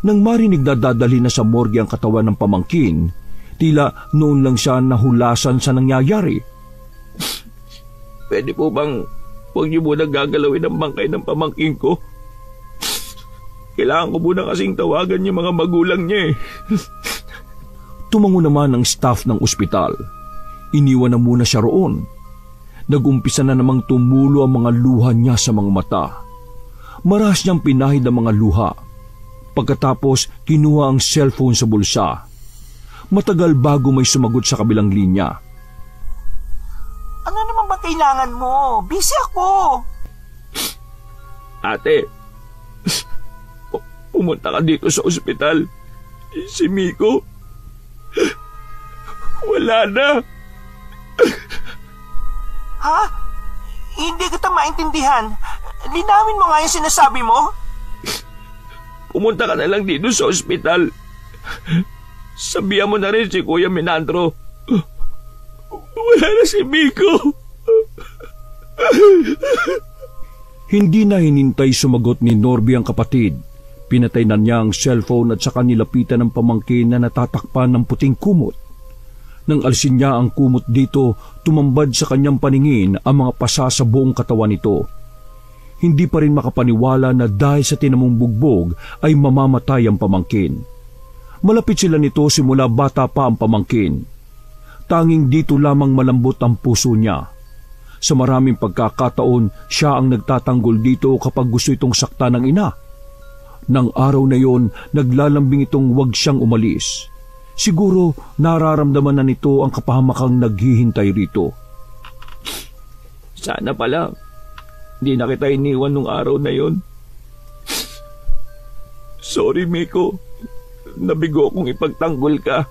Nang marinig na dadalhin na sa morgue ang katawan ng pamangkin, tila noon lang siya nahulasan sa nangyayari. Pwede po bang huwag niyo muna gagalawin ang bangkay ng pamangkin ko? Kailangan ko muna kasing tawagan yung mga magulang niya eh. Tumango naman ang staff ng ospital. Iniwan na muna siya roon. Nag-umpisa na namang tumulo ang mga luha niya sa mga mata. Maras niyang pinahid ang mga luha. Pagkatapos kinuha ang cellphone sa bulsa. Matagal bago may sumagot sa kabilang linya. Ano naman ba kailangan mo? Busy ako. Ate, pumunta ka dito sa ospital. Si Miko, wala na. Ha? Hindi kita maintindihan. Linawin mo nga yung sinasabi mo. Pumunta ka na lang dito sa ospital. Sabihan mo na rin si Kuya Menandro. Wala na si Miko. Hindi na hinintay sumagot ni Norby ang kapatid. Pinatay na niya ang cellphone at saka nilapitan ng pamangkin na natatakpan ng puting kumot. Nang alisin niya ang kumot dito, tumambad sa kanyang paningin ang mga pasa sa buong katawan nito. Hindi pa rin makapaniwala na dahil sa tinamong bugbog ay mamamatay ang pamangkin. Malapit sila nito simula bata pa ang pamangkin. Tanging dito lamang malambot ang puso niya. Sa maraming pagkakataon, siya ang nagtatanggol dito kapag gusto itong sakta ng ina. Nang araw na yon, naglalambing itong wag siyang umalis. Siguro nararamdaman na nito ang kapahamakang naghihintay rito. Sana pala, hindi na kita iniwan nung araw na yon. Sorry, Miko. Nabigo akong ipagtanggol ka.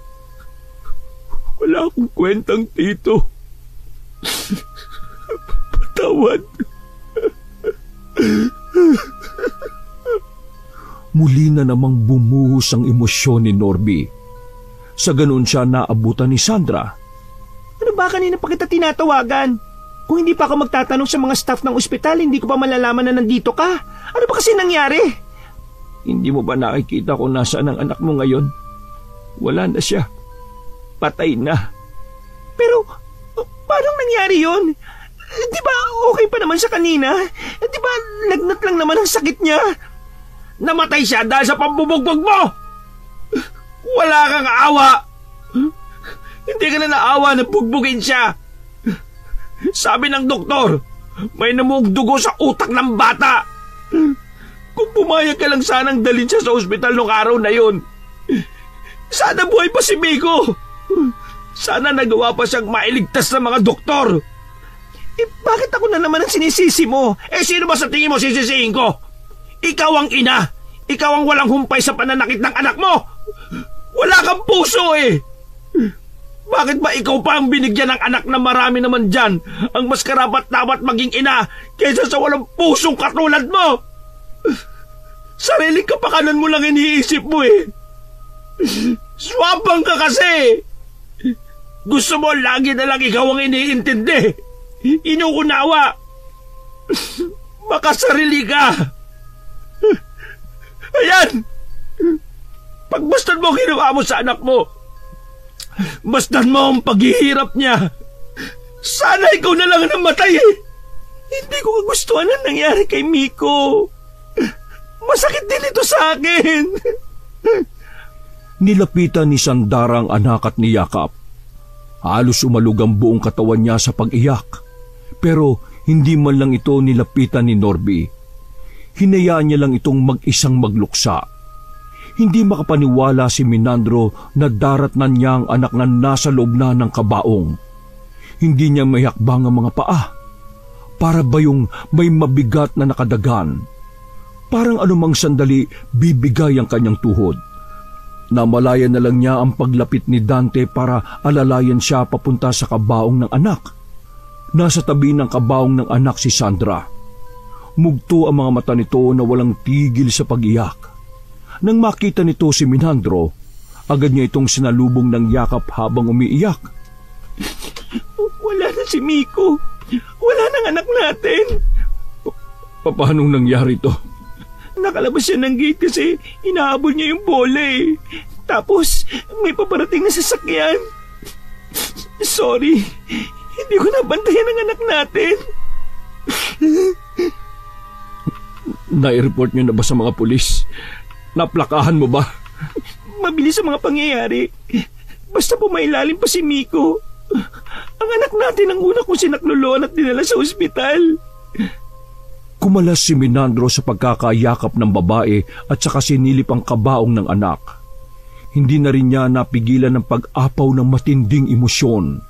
Wala akong kwentang tito. Patawad. Muli na namang bumuhos ang emosyon ni Norby. Sa ganun siya naabutan ni Sandra. Ano ba kanina pa kita tinatawagan? Kung hindi pa ako magtatanong sa mga staff ng ospital, hindi ko pa malalaman na nandito ka. Ano ba kasi nangyari? Hindi mo ba nakikita kung nasaan ang anak mo ngayon? Wala na siya. Patay na. Pero, paano nangyari yon? Di ba okay pa naman siya kanina? Di ba lagnat lang naman ang sakit niya? Namatay siya dahil sa pambubugbog mo! Wala kang awa! Hindi ka na naawa na bugbugin siya! Sabi ng doktor, may namugdugo sa utak ng bata! Kung pumayag ka lang sanang dalhin siya sa ospital nung araw na yun, sana buhay pa si Miko! Sana nagawa pa siyang mailigtas ng mga doktor! Bakit ako na naman ang sinisisi mo? Sino ba sa tingin mo sisisihin ko? Ikaw ang ina! Ikaw ang walang humpay sa pananakit ng anak mo! Wala kang puso eh! Bakit ba ikaw pa ang binigyan ng anak na marami naman dyan ang mas karapat-dapat maging ina kaysa sa walang pusong katulad mo? Sariling kapakanan mo lang iniisip mo eh. Swabang ka kasi! Gusto mo lagi na lang ikaw ang iniintindi. Inuunawa. Makasarili ka. Ayan! Pagbastan mo ginawa mo sa anak mo. Bastan mo ang paghihirap niya. Sana ikaw na lang ang namatay eh. Hindi ko kagustuhan ang nangyari kay Miko. Masakit din ito sa akin. Nilapitan ni Sandara ang anak at niyakap. Halos umalog ang buong katawan niya sa pag-iyak. Pero hindi man lang ito nilapitan ni Norby. Hinayaan niya lang itong mag-isang magluksa. Hindi makapaniwala si Menandro na daratnan niya ang anak na nasa loob na ng kabaong. Hindi niya mayakbang ang mga paa. Para ba yung may mabigat na nakadagan? Parang anumang sandali bibigay ang kanyang tuhod. Namalayan na lang niya ang paglapit ni Dante para alalayan siya papunta sa kabaong ng anak. Nasa tabi ng kabaong ng anak si Sandra. Mugto ang mga mata nito na walang tigil sa pag-iyak. Nang makita nito si Menandro, agad niya itong sinalubong ng yakap habang umiiyak. Wala na si Miko. Wala nang anak natin. Paano nangyari to? Nakalabas siya ng gate kasi inahabol niya yung bola eh. Tapos may paparating na sasakyan. Sorry, hindi ko nabantayan ang anak natin. Na-report niyo na ba sa mga pulis? Naplakahan mo ba? Mabilis ang mga pangyayari. Basta pumailalim pa si Miko. Ang anak natin ang una kong sinakloloan at dinala sa ospital. Kumalas si Minandro sa pagkakayakap ng babae at saka sinilip ang kabaong ng anak. Hindi na rin niya napigilan ng pag-apaw ng matinding emosyon.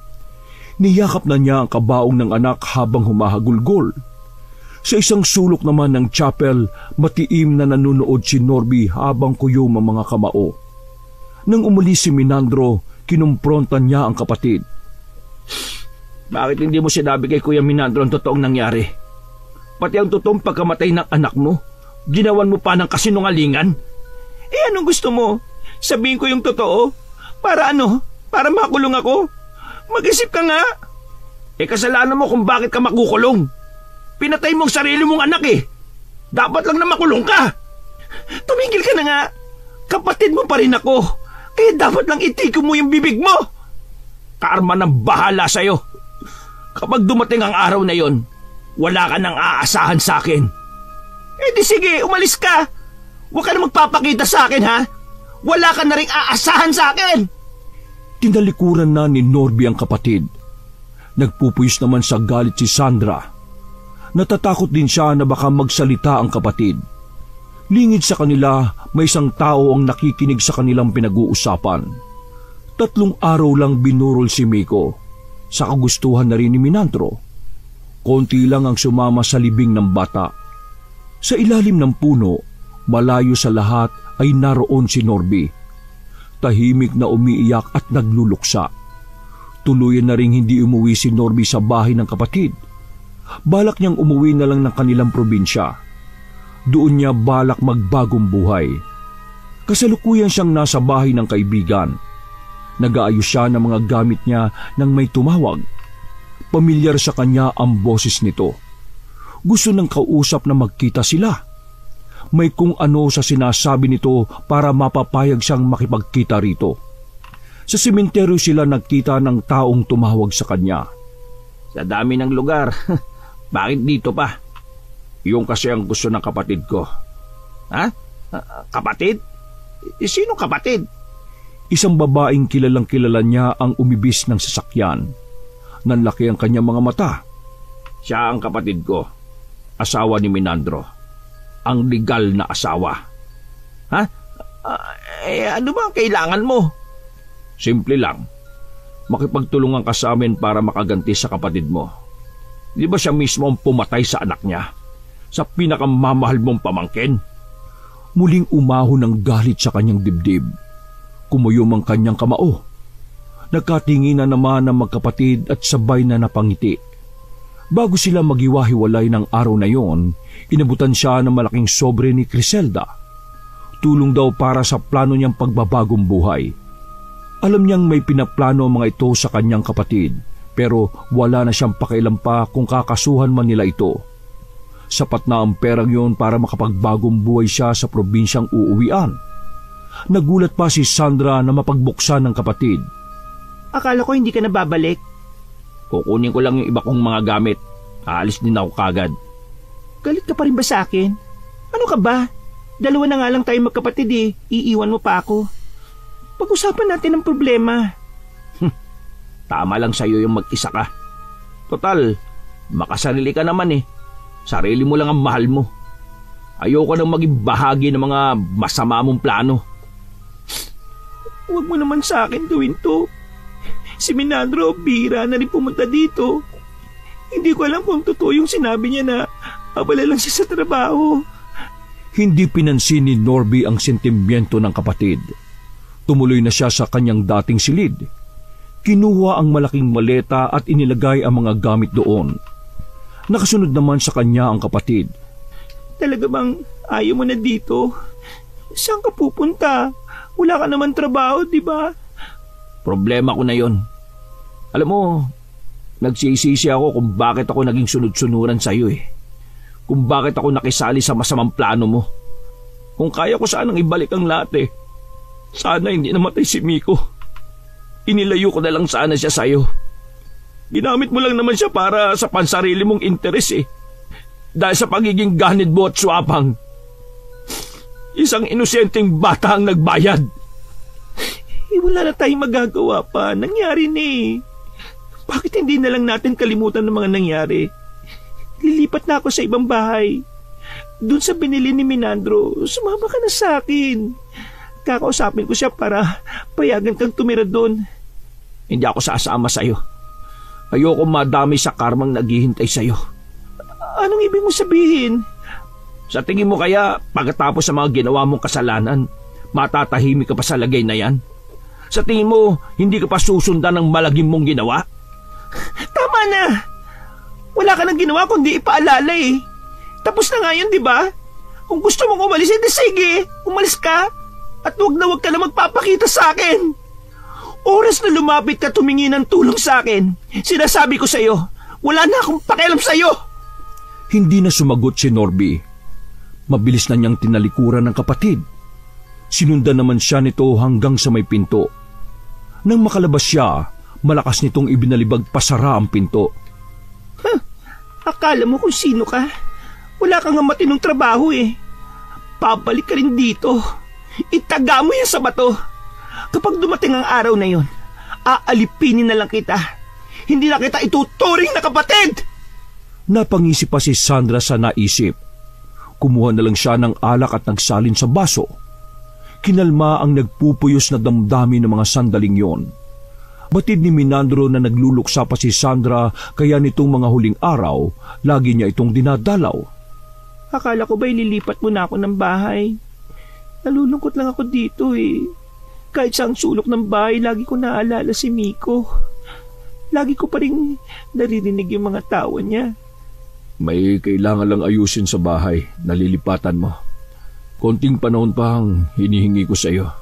Niyakap na niya ang kabaong ng anak habang humahagulgol. Sa isang sulok naman ng chapel, matiim na nanunood si Norby habang kuyom ang mga kamao. Nang umalis si Minandro, kinumprontan niya ang kapatid. Bakit hindi mo sinabi kay Kuya Minandro ang totoong nangyari? Pati ang totoong pagkamatay ng anak mo, ginawan mo pa ng kasinungalingan? Anong gusto mo? Sabihin ko yung totoo? Para ano? Para makulong ako? Mag-isip ka nga. Kasalanan mo kung bakit ka makukulong. Pinatay mo ang sarili mong anak eh. Dapat lang na makulong ka. Tumigil ka na nga. Kapatid mo pa rin ako. Kaya dapat lang itikom mo yung bibig mo. Karma ng bahala sa'yo. Kapag dumating ang araw na yon, wala ka nang aasahan sa akin. Di sige, umalis ka. Huwag ka na magpapakita sa akin, ha? Wala ka na rin aasahan sa akin. Tinalikuran na ni Norby ang kapatid. Nagpupuyos naman sa galit si Sandra. Natatakot din siya na baka magsalita ang kapatid. Lingid sa kanila, may isang tao ang nakikinig sa kanilang pinag-uusapan. 3 araw lang binurol si Miko. Sa kagustuhan na rin ni Minandro. Konti lang ang sumama sa libing ng bata. Sa ilalim ng puno, malayo sa lahat ay naroon si Norby. Tahimik na umiiyak at nagluluksa. Tuluyan na ring hindi umuwi si Norby sa bahay ng kapatid. Balak niyang umuwi na lang ng kanilang probinsya. Doon niya balak magbagong buhay. Kasalukuyan siyang nasa bahay ng kaibigan. Nag-aayos siya ng mga gamit niya nang may tumawag. Pamilyar sa kanya ang boses nito. Gusto ng kausap na magkita sila. May kung ano sa sinasabi nito para mapapayag siyang makipagkita rito. Sa sementeryo sila nagkita ng taong tumawag sa kanya. Sa dami ng lugar, bakit dito pa? Yung kasi ang gusto ng kapatid ko. Ha? Kapatid? Sino kapatid? Isang babaeng kilalang kilala niya ang umibis ng sasakyan. Nanlaki ang kanyang mga mata. Siya ang kapatid ko. Asawa ni Minandro. Ang legal na asawa. Ha? Ano ba ang kailangan mo? Simple lang. Makipagtulungan ka sa amin para makaganti sa kapatid mo. Di ba siya mismo ang pumatay sa anak niya? Sa pinakamamahal mong pamangkin? Muling umahon ng galit sa kanyang dibdib. Kumuyom ang kanyang kamao. Nagkatinginan naman ang magkapatid at sabay na napangiti. Bago sila maghiwa-hiwalay ng araw na yon, inabutan siya ng malaking sobre ni Criselda. Tulong daw para sa plano niyang pagbabagong buhay. Alam niyang may pinaplano ang mga ito sa kanyang kapatid, pero wala na siyang pakialam pa kung kakasuhan man nila ito. Sapat na ang perang yon para makapagbagong buhay siya sa probinsyang uuwian. Nagulat pa si Sandra na mapagbuksan ng kapatid. Akala ko hindi ka na babalik. Kukunin ko lang yung iba kong mga gamit. Aalis din ako kagad. Galit ka pa rin ba sa akin? Ano ka ba? 2 na nga lang tayo magkapatid eh. Iiwan mo pa ako. Pag-usapan natin ang problema. Tama lang sa'yo yung mag-isa ka. Total, makasarili ka naman eh. Sarili mo lang ang mahal mo. Ayoko nang maging bahagi ng mga masama mong plano. Huwag mo naman sa akin gawin to. Si Minandro, bihira na rin pumunta dito. Hindi ko alam kung totoo yung sinabi niya na abala lang siya sa trabaho. Hindi pinansin ni Norby ang sentimiento ng kapatid. Tumuloy na siya sa kanyang dating silid. Kinuha ang malaking maleta at inilagay ang mga gamit doon. Nakasunod naman sa kanya ang kapatid. Talaga bang ayaw mo na dito? Saan ka pupunta? Wala ka naman trabaho, di ba? Problema ko na yon. Alam mo, nagsisisi ako kung bakit ako naging sunod-sunuran sa'yo eh. Kung bakit ako nakisali sa masamang plano mo. Kung kaya ko sanang ibalik ang lahat eh. Sana hindi namatay si Miko. Inilayo ko na lang sana siya sa'yo. Ginamit mo lang naman siya para sa pansarili mong interes eh. Dahil sa pagiging ganid mo at swapang. Isang inosenteng bata ang nagbayad. Wala na tayong magagawa pa. Nangyari na eh. Bakit hindi na lang natin kalimutan ng mga nangyari? Lilipas Lilipat na ako sa ibang bahay. Doon sa binili ni Minandro, sumama ka na sa akin. Kakausapin ko siya para payagan kang tumira doon. Hindi ako sasama sa'yo. Ayoko madami sa karmang naghihintay sa'yo. Anong ibig mo sabihin? Sa tingin mo kaya, pagkatapos sa mga ginawa mong kasalanan, matatahimik ka pa sa lagay na yan? Sa tingin mo, hindi ka pa susundan ng malagim mong ginawa? Tama na! Wala ka nang ginawa kundi ipaalala eh. Tapos na nga yun, di ba? Kung gusto mong umalis, edi sige, umalis ka. At huwag ka na magpapakita sa akin. Oras na lumapit ka tumingi ng tulong sa akin, sinasabi ko sa iyo, wala na akong pakialam sa iyo. Hindi na sumagot si Norby. Mabilis na niyang tinalikuran ng kapatid. Sinundan naman siya nito hanggang sa may pinto. Nang makalabas siya, malakas nitong ibinalibag pasara ang pinto. Akala mo kung sino ka? Wala kang nga matinong trabaho eh. Pabalik ka rin dito. Itaga mo yan sa bato. Kapag dumating ang araw na yon, aalipinin na lang kita. Hindi na kita ituturing na kapatid. Napangisip pa si Sandra sa naisip. Kumuha na lang siya ng alak at nagsalin sa baso. Kinalma ang nagpupuyos na damdamin ng mga sandaling yon. Batid ni Minandro na nagluluksa pa si Sandra kaya nitong mga huling araw, lagi niya itong dinadalaw. Akala ko ba'y lilipat mo na ako ng bahay? Nalulungkot lang ako dito eh. Kahit sa ang sulok ng bahay, lagi ko naalala si Miko. Lagi ko pa rin naririnig yung mga tawa niya. May kailangan lang ayusin sa bahay, nalilipatan mo. Konting panahon pa ang hinihingi ko sa iyo.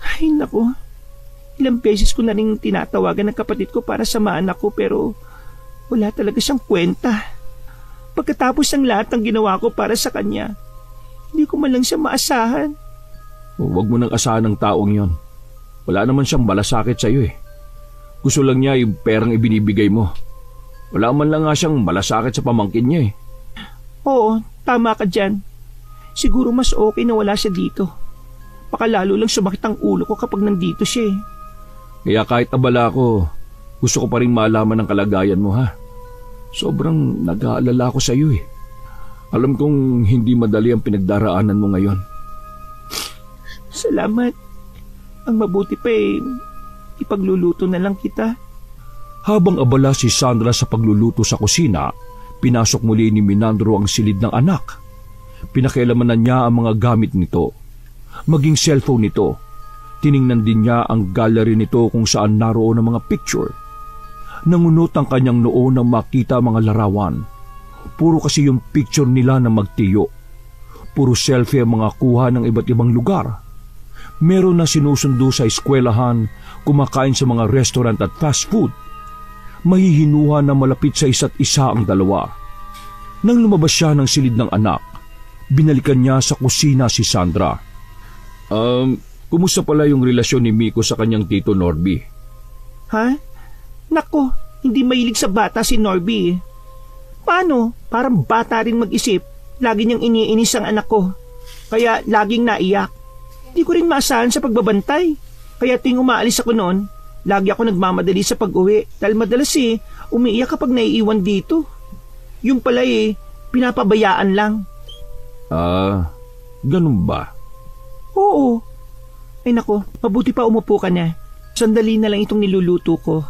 Ay naku, ilang beses ko na rin tinatawagan ng kapatid ko para samahan ako pero wala talaga siyang kwenta. Pagkatapos ng lahat ng ginawa ko para sa kanya, hindi ko man lang siya maasahan. Huwag mo nang asahan ng taong yon. Wala naman siyang malasakit sa iyo eh. Gusto lang niya yung perang ibinibigay mo. Wala man lang nga siyang malasakit sa pamangkin niya eh. Oo, tama ka dyan. Siguro mas okay na wala siya dito. Baka lalo lang sumakit ang ulo ko kapag nandito siya eh. Kaya kahit abala ko, gusto ko pa rin malaman ang kalagayan mo ha. Sobrang nag-aalala ko sa iyo eh. Alam kong hindi madali ang pinagdaraanan mo ngayon. Salamat. Ang mabuti pa eh, ipagluluto na lang kita. Habang abala si Sandra sa pagluluto sa kusina, pinasok muli ni Minandro ang silid ng anak. Pinakialaman na niya ang mga gamit nito. Maging cellphone nito. Tiningnan din niya ang gallery nito kung saan naroon ang mga picture. Nangunot ang kanyang noo nang makita ang mga larawan. Puro kasi yung picture nila na magtiyo. Puro selfie ang mga kuha ng iba't ibang lugar. Meron na sinusundo sa eskwelahan, kumakain sa mga restaurant at fast food. Mahihinuha na malapit sa isa't isa ang dalawa. Nang lumabas siya ng silid ng anak, binalikan niya sa kusina si Sandra. Kumusta pala yung relasyon ni Miko sa kanyang tito Norby? Ha? Nako, hindi mahilig sa bata si Norby eh. Paano? Parang bata rin mag-isip. Lagi niyang iniinis ang anak ko. Kaya laging naiyak. Hindi ko rin maasahan sa pagbabantay. Kaya tuwing umaalis ako noon, lagi ako nagmamadali sa pag-uwi. Dahil madalas umiiyak kapag naiiwan dito. Yung pala pinapabayaan lang. Ganun ba? Oo. Ay nako, mabuti pa umupo ka na. Sandali na lang itong niluluto ko.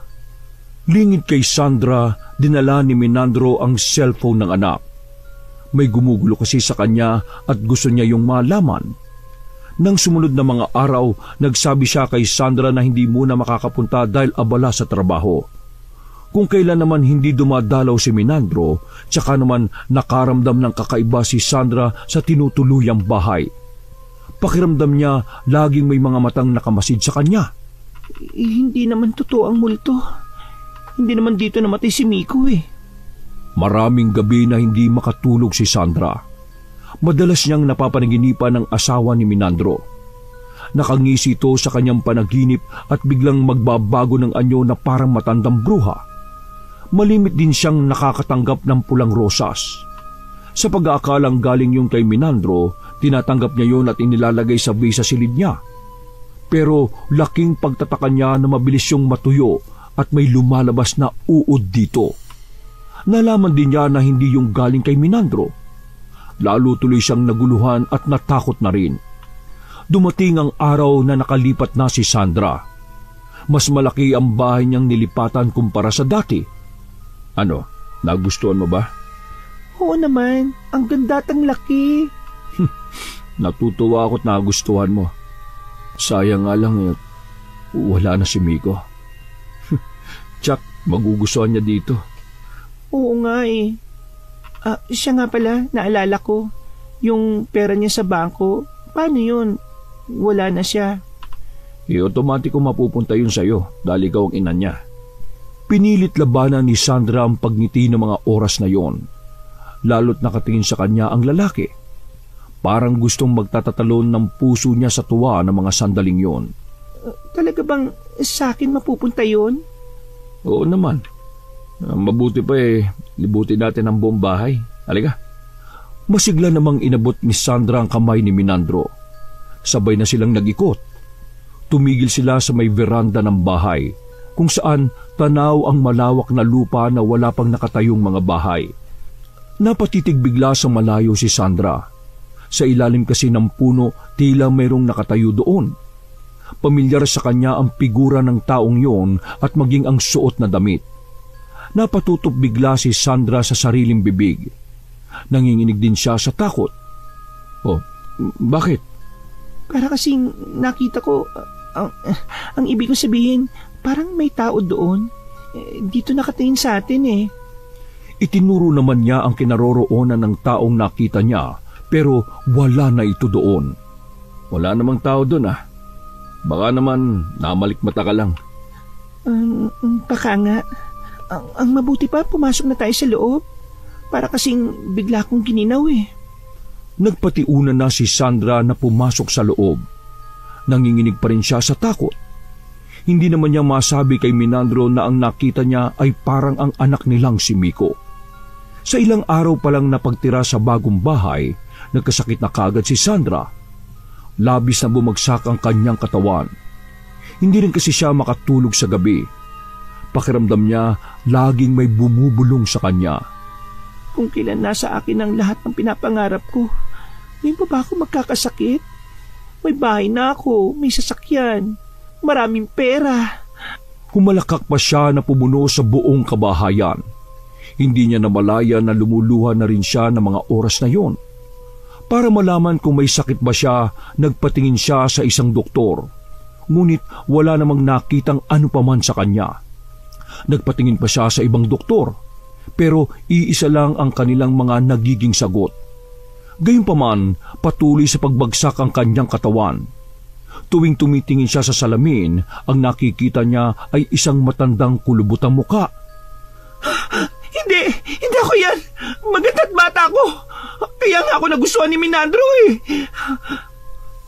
Lingid kay Sandra, dinala ni Minandro ang cellphone ng anak. May gumugulo kasi sa kanya at gusto niya yung malaman. Nang sumunod na mga araw, nagsabi siya kay Sandra na hindi muna makakapunta dahil abala sa trabaho. Kung kailan naman hindi dumadalaw si Minandro, tsaka naman nakaramdam ng kakaiba si Sandra sa tinutuluyang bahay. Pakiramdam niya laging may mga matang nakamasid sa kanya. Hindi naman totoo ang multo. Hindi naman dito namatay si Miko eh. Maraming gabi na hindi makatulog si Sandra. Madalas niyang napapanaginipan ng asawa ni Minandro. Nakangisi ito sa kanyang panaginip at biglang magbabago ng anyo na parang matandang bruha. Malimit din siyang nakakatanggap ng pulang rosas. Sa pag-aakalang galing yung kay Minandro, tinatanggap niya yon at inilalagay sa vase sa silid niya. Pero laking pagtataka niya na mabilis yung matuyo at may lumalabas na uod dito. Nalaman din niya na hindi yung galing kay Minandro. Lalo tuloy siyang naguluhan at natakot na rin. Dumating ang araw na nakalipat na si Sandra. Mas malaki ang bahay niyang nilipatan kumpara sa dati. Ano, nagustuhan mo ba? Oo naman, ang ganda at ang laki. Natutuwa ako't nagustuhan mo. Sayang nga lang wala na si Miko. Tsak, magugustuhan niya dito. Oo nga eh. Siya nga pala, naalala ko. Yung pera niya sa bangko, paano yun? Wala na siya. Automatiko mapupunta yun sa'yo dahil ikaw ang ina niya. Pinilit labanan ni Sandra ang pagngiti ng mga oras na yon. Lalo't nakatingin sa kanya ang lalaki. Parang gustong magtatatalon ng puso niya sa tuwa ng mga sandaling yon. Talaga bang sa akin mapupunta yon? Oo naman. Mabuti pa libutin natin ang buong bahay. Halika. Masigla namang inabot ni Sandra ang kamay ni Minandro. Sabay na silang nag-ikot. Tumigil sila sa may veranda ng bahay, kung saan tanaw ang malawak na lupa na wala pang nakatayong mga bahay. Napatitig bigla sa malayo si Sandra. Sa ilalim kasi ng puno, tila mayroong nakatayo doon. Pamilyar sa kanya ang figura ng taong yon at maging ang suot na damit. Napatutup bigla si Sandra sa sariling bibig. Nanginginig din siya sa takot. Oh, bakit? Para kasing nakita ko, ang ibig kong sabihin, parang may tao doon. Dito nakatingin sa atin eh. Itinuro naman niya ang kinaroroonan ng taong nakita niya, pero wala na ito doon. Wala namang tao doon Baka naman namalikmata ka lang. Baka nga. Ang mabuti pa, pumasok na tayo sa loob. Para kasing bigla kong gininaw eh. Nagpatiuna na si Sandra na pumasok sa loob. Nanginginig pa rin siya sa takot. Hindi naman niya masabi kay Minandro na ang nakita niya ay parang ang anak nilang si Miko. Sa ilang araw pa lang na pagtira sa bagong bahay, nagkasakit na kaagad si Sandra. Labis na bumagsak ang kanyang katawan. Hindi rin kasi siya makatulog sa gabi. Pakiramdam niya laging may bumubulong sa kanya. Kung kailan nasa akin ang lahat ng pinapangarap ko, ngayon pa ba ako magkakasakit? May bahay na ako, may sasakyan, maraming pera. Humalakak pa siya na pumuno sa buong kabahayan. Hindi niya namalaya na lumuluha na rin siya ng mga oras na yon. Para malaman kung may sakit ba siya, nagpatingin siya sa isang doktor. Ngunit wala namang nakitang ano paman sa kanya. Nagpatingin pa siya sa ibang doktor, pero iisa lang ang kanilang mga nagiging sagot. Gayunpaman, patuloy sa pagbagsak ang kanyang katawan. Tuwing tumitingin siya sa salamin, ang nakikita niya ay isang matandang kulubutang muka. Hindi ako yan. Maganda't bata ako. Kaya nga ako nagustuhan ni Minandro eh.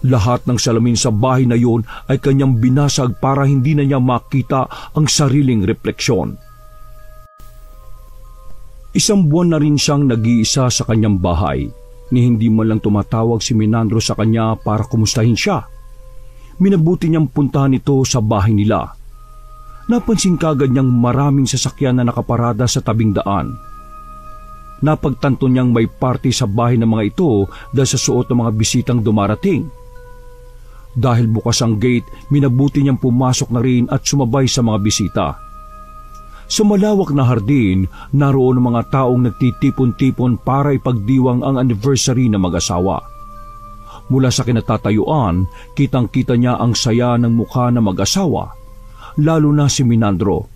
Lahat ng salamin sa bahay na yon ay kanyang binasag para hindi na niya makita ang sariling refleksyon. Isang buwan na rin siyang nag-iisa sa kanyang bahay, ni hindi man lang tumatawag si Minandro sa kanya para kumustahin siya. Minabuti niyang puntahan ito sa bahay nila. Napansin kagad niyang maraming sasakyan na nakaparada sa tabing daan. Napagtanto niyang may party sa bahay ng mga ito dahil sa suot ng mga bisitang dumarating. Dahil bukas ang gate, minabuti niyang pumasok na rin at sumabay sa mga bisita. Sa malawak na hardin, naroon ang mga taong nagtitipon-tipon para ipagdiwang ang anniversary ng mag-asawa. Mula sa kinatatayuan, kitang-kita niya ang saya ng mukha ng mag-asawa, lalo na si Minandro.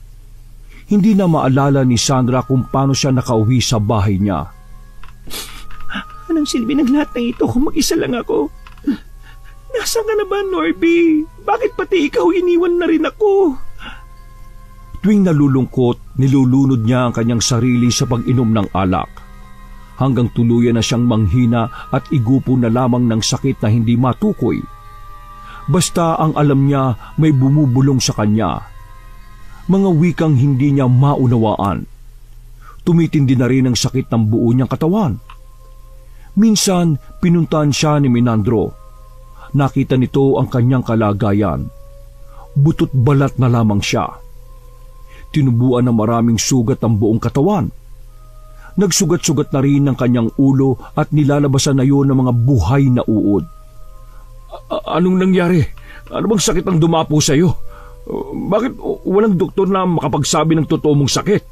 Hindi na maalala ni Sandra kung paano siya nakauwi sa bahay niya. Anong silbi ng lahat ng ito kung mag-isa lang ako? Nasaan ka na ba, Norby? Bakit pati ikaw iniwan na rin ako? Tuwing nalulungkot, nilulunod niya ang kanyang sarili sa pag-inom ng alak. Hanggang tuluyan na siyang manghina at igupo na lamang ng sakit na hindi matukoy. Basta ang alam niya may bumubulong sa kanya. Mga wikang hindi niya maunawaan. Tumitindi na rin ang sakit ng buo niyang katawan. Minsan, pinuntahan siya ni Minandro. Nakita nito ang kanyang kalagayan. Butot balat na lamang siya. Tinubuan ng maraming sugat ang buong katawan. Nagsugat-sugat na rin ang kanyang ulo at nilalabasan na yun ng mga buhay na uod. Anong nangyari? Ano bang sakit ang dumapo sa iyo? Bakit walang doktor na makapagsabi ng totoo mong sakit?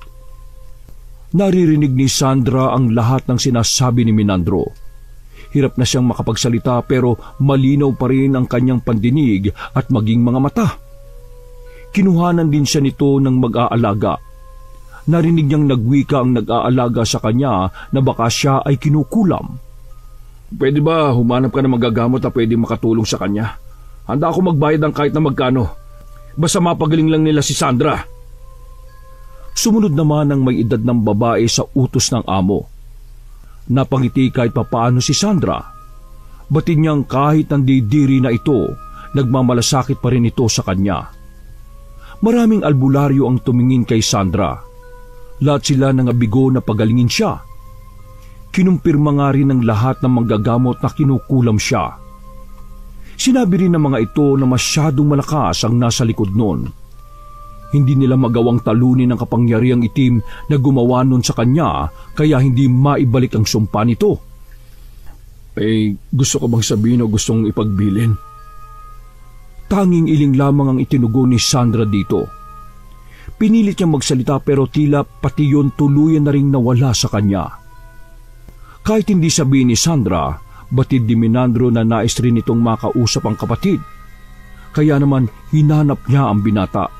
Naririnig ni Sandra ang lahat ng sinasabi ni Minandro. Hirap na siyang makapagsalita pero malinaw pa rin ang kanyang pandinig at maging mga mata. Kinuhanan din siya nito ng mag-aalaga. Narinig niyang nagwika ang nag-aalaga sa kanya na baka siya ay kinukulam. Pwede ba humanap ka ng magagamot na pwede makatulong sa kanya? Handa ako magbayad ng kahit na magkano. Basta mapagaling lang nila si Sandra. Sumunod naman ang may edad ng babae sa utos ng amo. Napangiti kahit papaano si Sandra. Batin niyang kahit ang didiri na ito, nagmamalasakit pa rin ito sa kanya. Maraming albularyo ang tumingin kay Sandra. Lahat sila nangabigo na pagalingin siya. Kinumpirma nga rin ng lahat ng manggagamot na kinukulam siya. Sinabi rin ng mga ito na masyadong malakas ang nasa likod nun. Hindi nila magawang talunin ang kapangyarihang itim na gumawa nun sa kanya kaya hindi maibalik ang sumpa nito. Gusto ko bang sabihin o gustong ipagbilin? Tanging iling lamang ang itinugon ni Sandra dito. Pinilit niyang magsalita pero tila pati yun tuluyan na ring nawala sa kanya. Kahit hindi sabihin ni Sandra, batid ni Minandro na nais rin itong makausap ang kapatid. Kaya naman hinanap niya ang binata.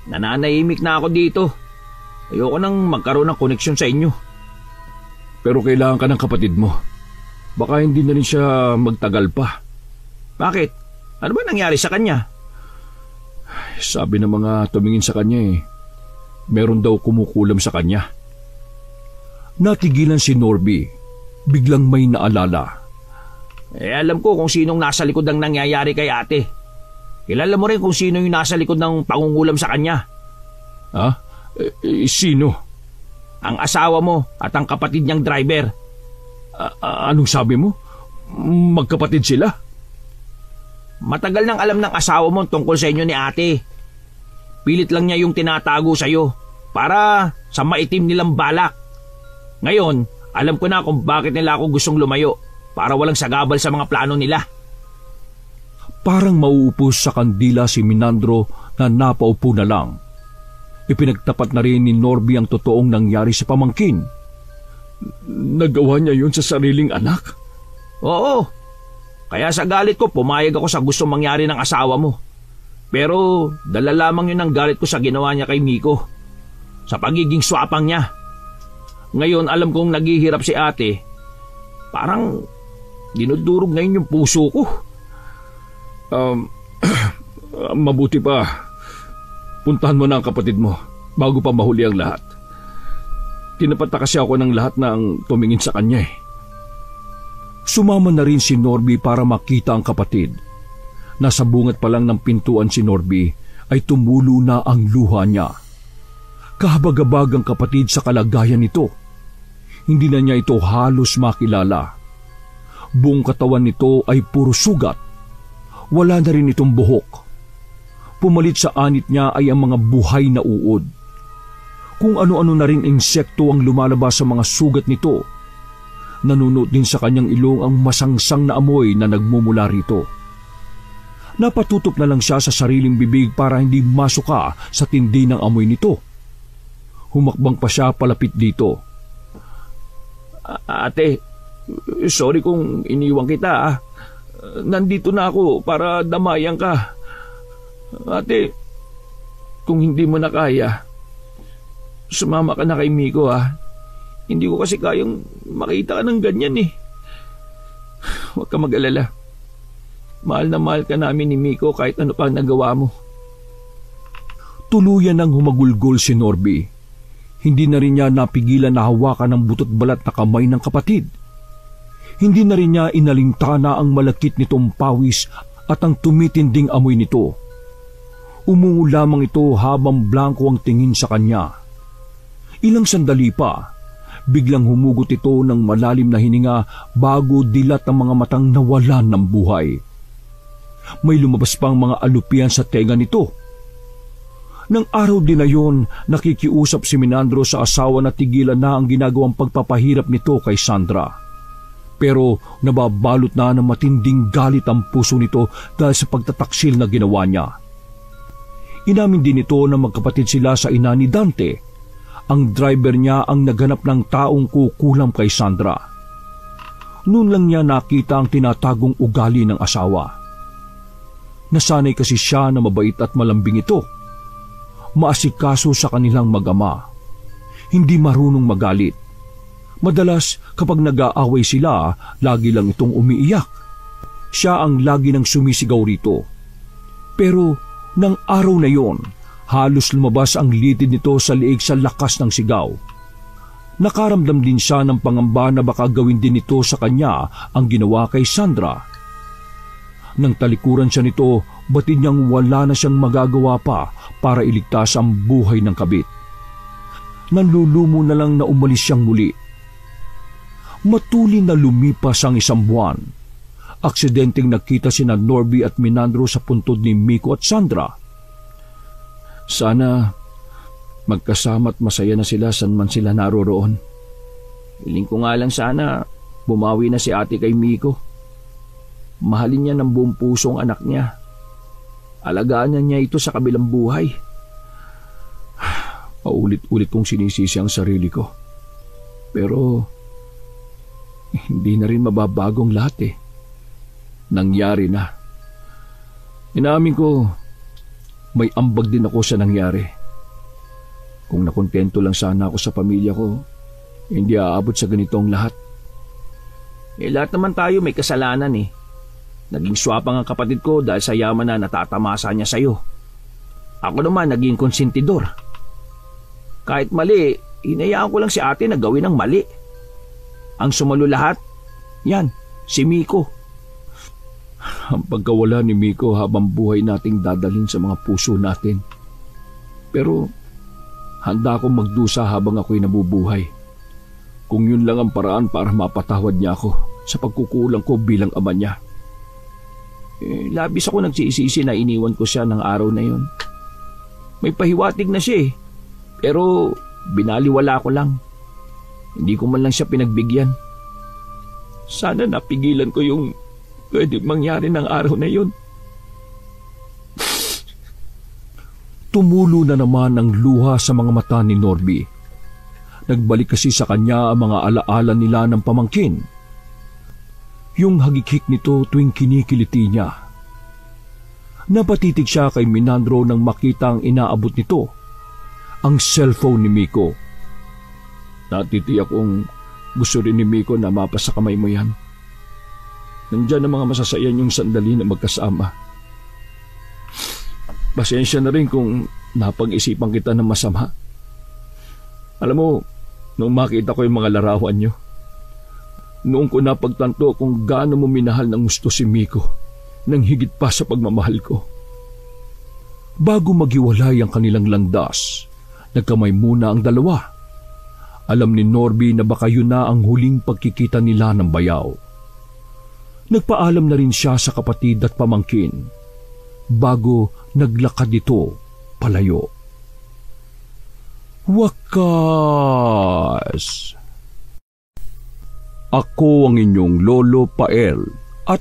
Nananahimik na ako dito. Ayoko nang magkaroon ng koneksyon sa inyo. Pero kailangan ka ng kapatid mo. Baka hindi na rin siya magtagal pa. Bakit? Ano ba nangyari sa kanya? Sabi ng mga tumingin sa kanya meron daw kumukulam sa kanya. Natigilan si Norby. Biglang may naalala. Alam ko kung sinong nasa likod ng nangyayari kay ate. Kilala mo rin kung sino yung nasa likod ng pangungulam sa kanya. Ha? Sino? Ang asawa mo at ang kapatid niyang driver. Anong sabi mo? Magkapatid sila? Matagal nang alam ng asawa mo tungkol sa inyo ni ate. Pilit lang niya yung tinatago sa iyo para sa maitim nilang balak. Ngayon, alam ko na kung bakit nila ako gustong lumayo para walang sagabal sa mga plano nila. Parang mauupos sa kandila si Minandro na napaupo na lang. Ipinagtapat na rin ni Norby ang totoong nangyari sa pamangkin. Nagawa niya yun sa sariling anak? Oo. Kaya sa galit ko, pumayag ako sa gustong mangyari ng asawa mo. Pero dala lamang yun ang galit ko sa ginawa niya kay Miko. Sa pagiging swapang niya. Ngayon alam kong naghihirap si ate. Parang dinudurog ngayon yung puso ko. Mabuti pa. Puntahan mo na ang kapatid mo bago pa mahuli ang lahat. Tinapat na kasi ako ng lahat na ang tumingin sa kanya Sumama na rin si Norby para makita ang kapatid. Nasa bungat pa lang ng pintuan si Norby ay tumulo na ang luha niya. Kahabag-habag ang kapatid sa kalagayan nito. Hindi na niya ito halos makilala. Buong katawan nito ay puro sugat. Wala na rin itong buhok. Pumalit sa anit niya ay ang mga buhay na uod. Kung ano-ano na rin insekto ang lumalabas sa mga sugat nito. Nanunot din sa kanyang ilong ang masangsang na amoy na nagmumula rito. Napatutok na lang siya sa sariling bibig para hindi masuka sa tindi ng amoy nito. Humakbang pa siya palapit dito. Ate, sorry kung iniwan kita. Nandito na ako para damayan ka. Ate, kung hindi mo na kaya, sumama ka na kay Miko Hindi ko kasi kayang makita ka ng ganyan Huwag ka mag-alala. Mahal na mahal ka namin ni Miko kahit ano pa ang nagawa mo. Tuluyan nang humagulgol si Norby. Hindi na rin niya napigilan na hawakan ng butot balat na kamay ng kapatid. Hindi na rin niya inalintana ang malakit nitong pawis at ang tumitinding amoy nito. Umungo lamang ito habang blanko ang tingin sa kanya. Ilang sandali pa, biglang humugot ito ng malalim na hininga bago dilat ang mga matang nawalan ng buhay. May lumabas pang mga alupian sa tenga nito. Nang araw din na yon, nakikiusap si Minandro sa asawa na tigilan na ang ginagawang pagpapahirap nito kay Sandra. Pero nababalot na ng matinding galit ang puso nito dahil sa pagtataksil na ginawa niya. Inamin din ito na magkapatid sila sa ina ni Dante. Ang driver niya ang naghanap ng taong kukulam kay Sandra. Noon lang niya nakita ang tinatagong ugali ng asawa. Nasanay kasi siya na mabait at malambing ito. Maasikaso sa kanilang mag-ama. Hindi marunong magalit. Madalas kapag nag-aaway sila, lagi lang itong umiiyak. Siya ang lagi nang sumisigaw rito. Pero nang araw na yon, halos lumabas ang litid nito sa liig sa lakas ng sigaw. Nakaramdam din siya ng pangamba na baka gawin din nito sa kanya ang ginawa kay Sandra. Nang talikuran siya nito, batid niyang wala na siyang magagawa pa para iligtas ang buhay ng kabit. Nanlulumo na lang na umalis siyang muli. Matuli na lumipas ang 1 buwan. Aksidenteng nakita sina Norby at Minandro sa puntod ni Miko at Sandra. Sana magkasama at masaya na sila saan man sila naroroon. Hiling ko nga lang sana bumawi na si ate kay Miko. Mahalin niya ng buong puso ang anak niya. Alagaan niya ito sa kabilang buhay. Paulit-ulit kong sinisisi ang sarili ko. Pero hindi na rin mababagong lahat eh. Nangyari na. Inamin ko, may ambag din ako sa nangyari. Kung nakontento lang sana ako sa pamilya ko, hindi aabot sa ganitong lahat. Lahat naman tayo may kasalanan eh. Naging swapang ang kapatid ko dahil sa yaman na natatamasa niya sa'yo. Ako naman naging konsentidor. Kahit mali, hinayaan ko lang si ate na gawin ang mali. Ang sumalo lahat, yan, si Miko. Ang pagkawala ni Miko habang buhay nating dadalhin sa mga puso natin. Pero handa akong magdusa habang ako'y nabubuhay. Kung yun lang ang paraan para mapatawad niya ako sa pagkukulang ko bilang ama niya. Labis ako nagsisisi na iniwan ko siya ng araw na yun. May pahiwatig na siya eh. Pero binaliwala ko lang. Hindi ko man lang siya pinagbigyan. Sana napigilan ko yung pwede mangyari ng araw na yun. Tumulo na naman ang luha sa mga mata ni Norby. Nagbalik kasi sa kanya ang mga alaala nila ng pamangkin. Yung hagikik nito tuwing kinikiliti niya. Napatitig siya kay Minandro nang makita ang inaabot nito, ang cellphone ni Miko. Natitiyak kong gusto rin ni Miko na mapasa kamay mo yan. Nandiyan ang mga masasayan yung sandali na magkasama. Pasensya na rin kung napag-isipan kita ng masama. Alam mo, nung makita ko yung mga larawan nyo, noong ko napagtanto kung gaano mo minahal ng gusto si Miko nang higit pa sa pagmamahal ko. Bago maghiwalay ang kanilang landas, nagkamay muna ang dalawa. Alam ni Norby na baka yun na ang huling pagkikita nila ng bayaw. Nagpaalam na rin siya sa kapatid at pamangkin bago naglakad ito palayo. Wakas! Ako ang inyong Lolo Pael at